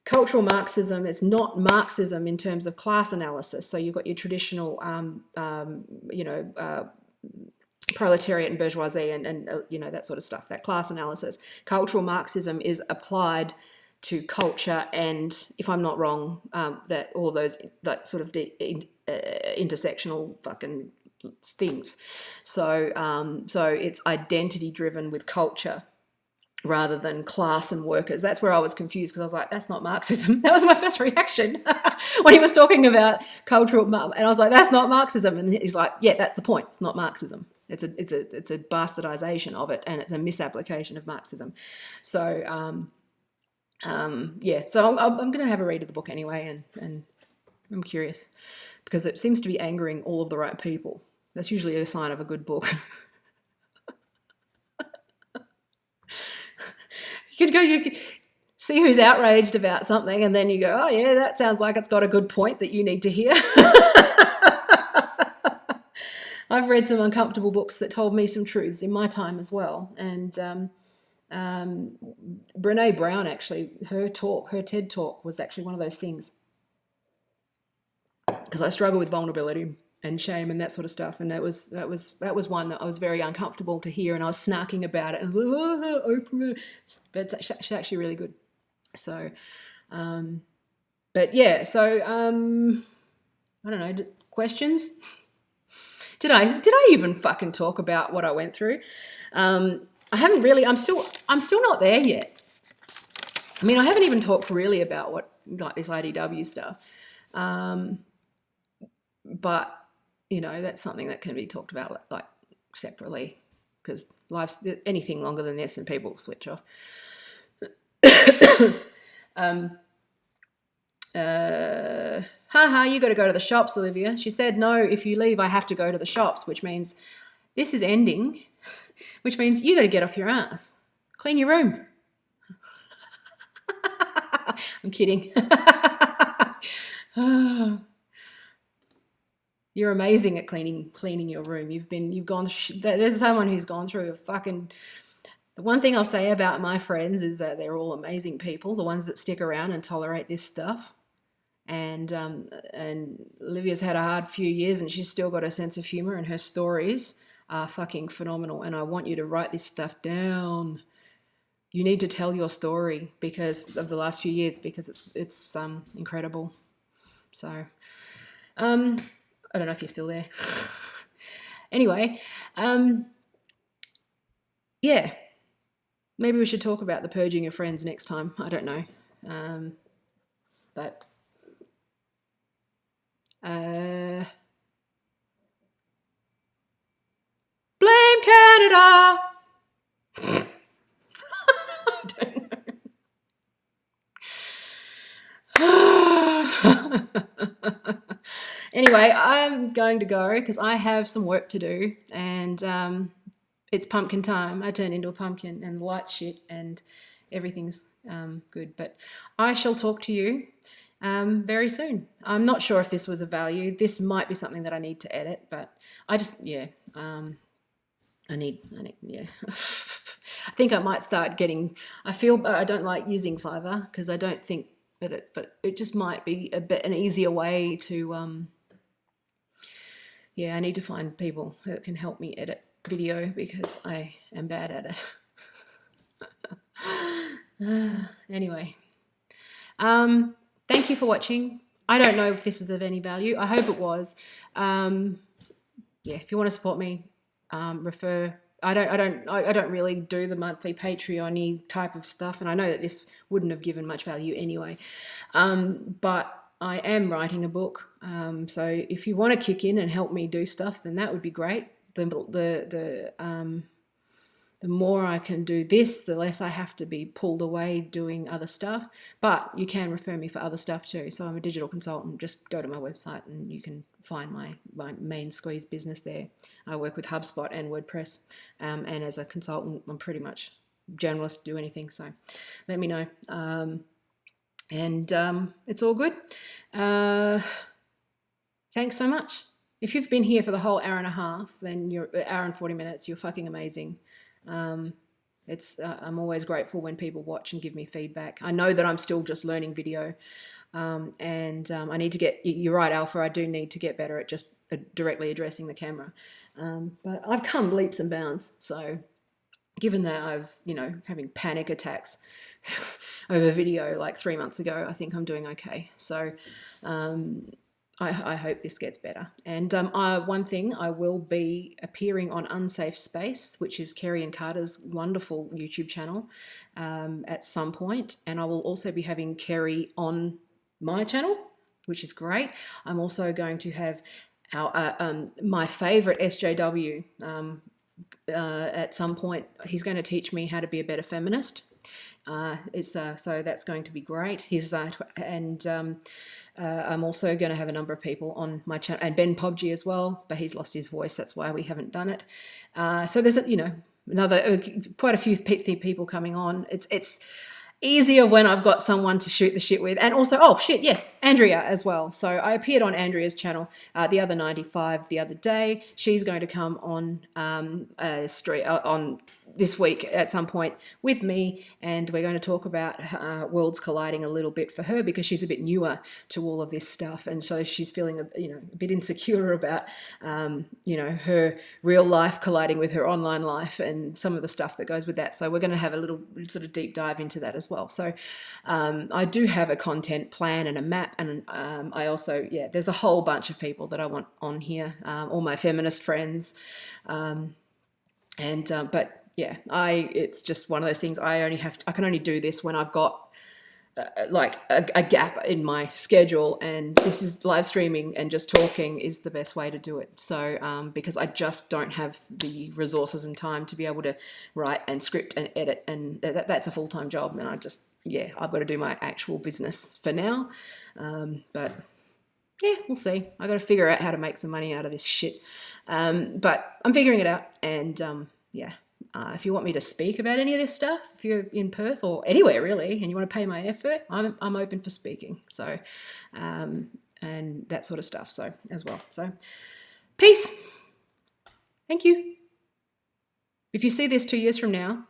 cultural Marxism. It's not Marxism in terms of class analysis. So you've got your traditional, proletariat and bourgeoisie and that sort of stuff, that class analysis. Cultural Marxism is applied to culture, and if I'm not wrong, that all those that sort of intersectional fucking things. So it's identity driven with culture rather than class and workers. That's where I was confused, because I was like, that's not Marxism. That was my first reaction when he was talking about cultural, and I was like, that's not Marxism. And he's like, yeah, that's the point. It's not Marxism. It's a bastardization of it, and it's a misapplication of Marxism. So so I'm going to have a read of the book anyway, and I'm curious, because it seems to be angering all of the right people. That's usually a sign of a good book. you could see who's outraged about something, and then you go, oh yeah, that sounds like it's got a good point that you need to hear. I've read some uncomfortable books that told me some truths in my time as well, and Brene Brown, actually, her TED talk was actually one of those things, because I struggle with vulnerability and shame and that sort of stuff, and that was one that I was very uncomfortable to hear, and I was snarking about it, and but it's actually really good. So, but yeah, so I don't know, questions. Did I even fucking talk about what I went through? I haven't really. I'm still not there yet. I mean, I haven't even talked really about what, like, this IDW stuff. But that's something that can be talked about like separately, because life's anything longer than this and people switch off. You got to go to the shops, Olivia. She said, no, if you leave, I have to go to the shops, which means this is ending, which means you got to get off your ass. Clean your room. I'm kidding. You're amazing at cleaning your room. There's someone who's gone through a fucking. The one thing I'll say about my friends is that they're all amazing people. The ones that stick around and tolerate this stuff. And Olivia's had a hard few years, and she's still got a sense of humor, and her stories are fucking phenomenal. And I want you to write this stuff down. You need to tell your story because of the last few years, because it's incredible. So, I don't know if you're still there. Anyway, yeah, maybe we should talk about the purging of friends next time. I don't know, but blame Canada. I don't know. Anyway, I'm going to go because I have some work to do, and it's pumpkin time. I turned into a pumpkin, and the lights shit, and everything's good. But I shall talk to you very soon. I'm not sure if this was of value. This might be something that I need to edit, but I just, yeah, I need, yeah. I think I might start getting, I don't like using Fiverr because I don't think that but it just might be an easier way to, yeah, I need to find people that can help me edit video because I am bad at it. Anyway, thank you for watching. I don't know if this was of any value. I hope it was. Yeah, if you want to support me, refer. I don't really do the monthly Patreon-y type of stuff, and I know that this wouldn't have given much value anyway. But I am writing a book, so if you want to kick in and help me do stuff, then that would be great. The more I can do this, the less I have to be pulled away doing other stuff. But you can refer me for other stuff too. So I'm a digital consultant. Just go to my website and you can find my main squeeze business there. I work with HubSpot and WordPress. And as a consultant, I'm pretty much generalist, do anything. So let me know. It's all good. Thanks so much. If you've been here for the whole hour and a half, then you're hour and 40 minutes, you're fucking amazing. I'm always grateful when people watch and give me feedback. I know that I'm still just learning video, I need to get, you're right, Alpha, I do need to get better at just directly addressing the camera. But I've come leaps and bounds. So given that I was, having panic attacks over video like 3 months ago, I think I'm doing okay. So I hope this gets better. And one thing, I will be appearing on Unsafe Space, which is Kerry and Carter's wonderful YouTube channel, at some point. And I will also be having Kerry on my channel, which is great. I'm also going to have my favourite SJW at some point. He's going to teach me how to be a better feminist. So that's going to be great. I'm also going to have a number of people on my channel, and Ben Pobji as well, but he's lost his voice. That's why we haven't done it. So there's, another quite a few people coming on. It's easier when I've got someone to shoot the shit with. And also, oh shit, yes, Andrea as well. So I appeared on Andrea's channel, the other 95 the other day. She's going to come on on this week at some point with me, and we're going to talk about worlds colliding a little bit for her because she's a bit newer to all of this stuff, and so she's feeling a bit insecure about her real life colliding with her online life and some of the stuff that goes with that. So we're going to have a little sort of deep dive into that as well. So I do have a content plan and a map, and I also, there's a whole bunch of people that I want on here, all my feminist friends, but yeah, it's just one of those things. I can only do this when I've got like a gap in my schedule, and this is live streaming and just talking is the best way to do it. So because I just don't have the resources and time to be able to write and script and edit, and that's a full-time job, and I've got to do my actual business for now. But yeah, we'll see. I got to figure out how to make some money out of this shit. But I'm figuring it out, and yeah. If you want me to speak about any of this stuff, if you're in Perth or anywhere really, and you want to pay my effort, I'm open for speaking. So, and that sort of stuff. So as well. So, peace. Thank you. If you see this 2 years from now,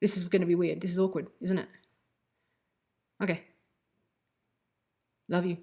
this is going to be weird. This is awkward, isn't it? Okay. Love you.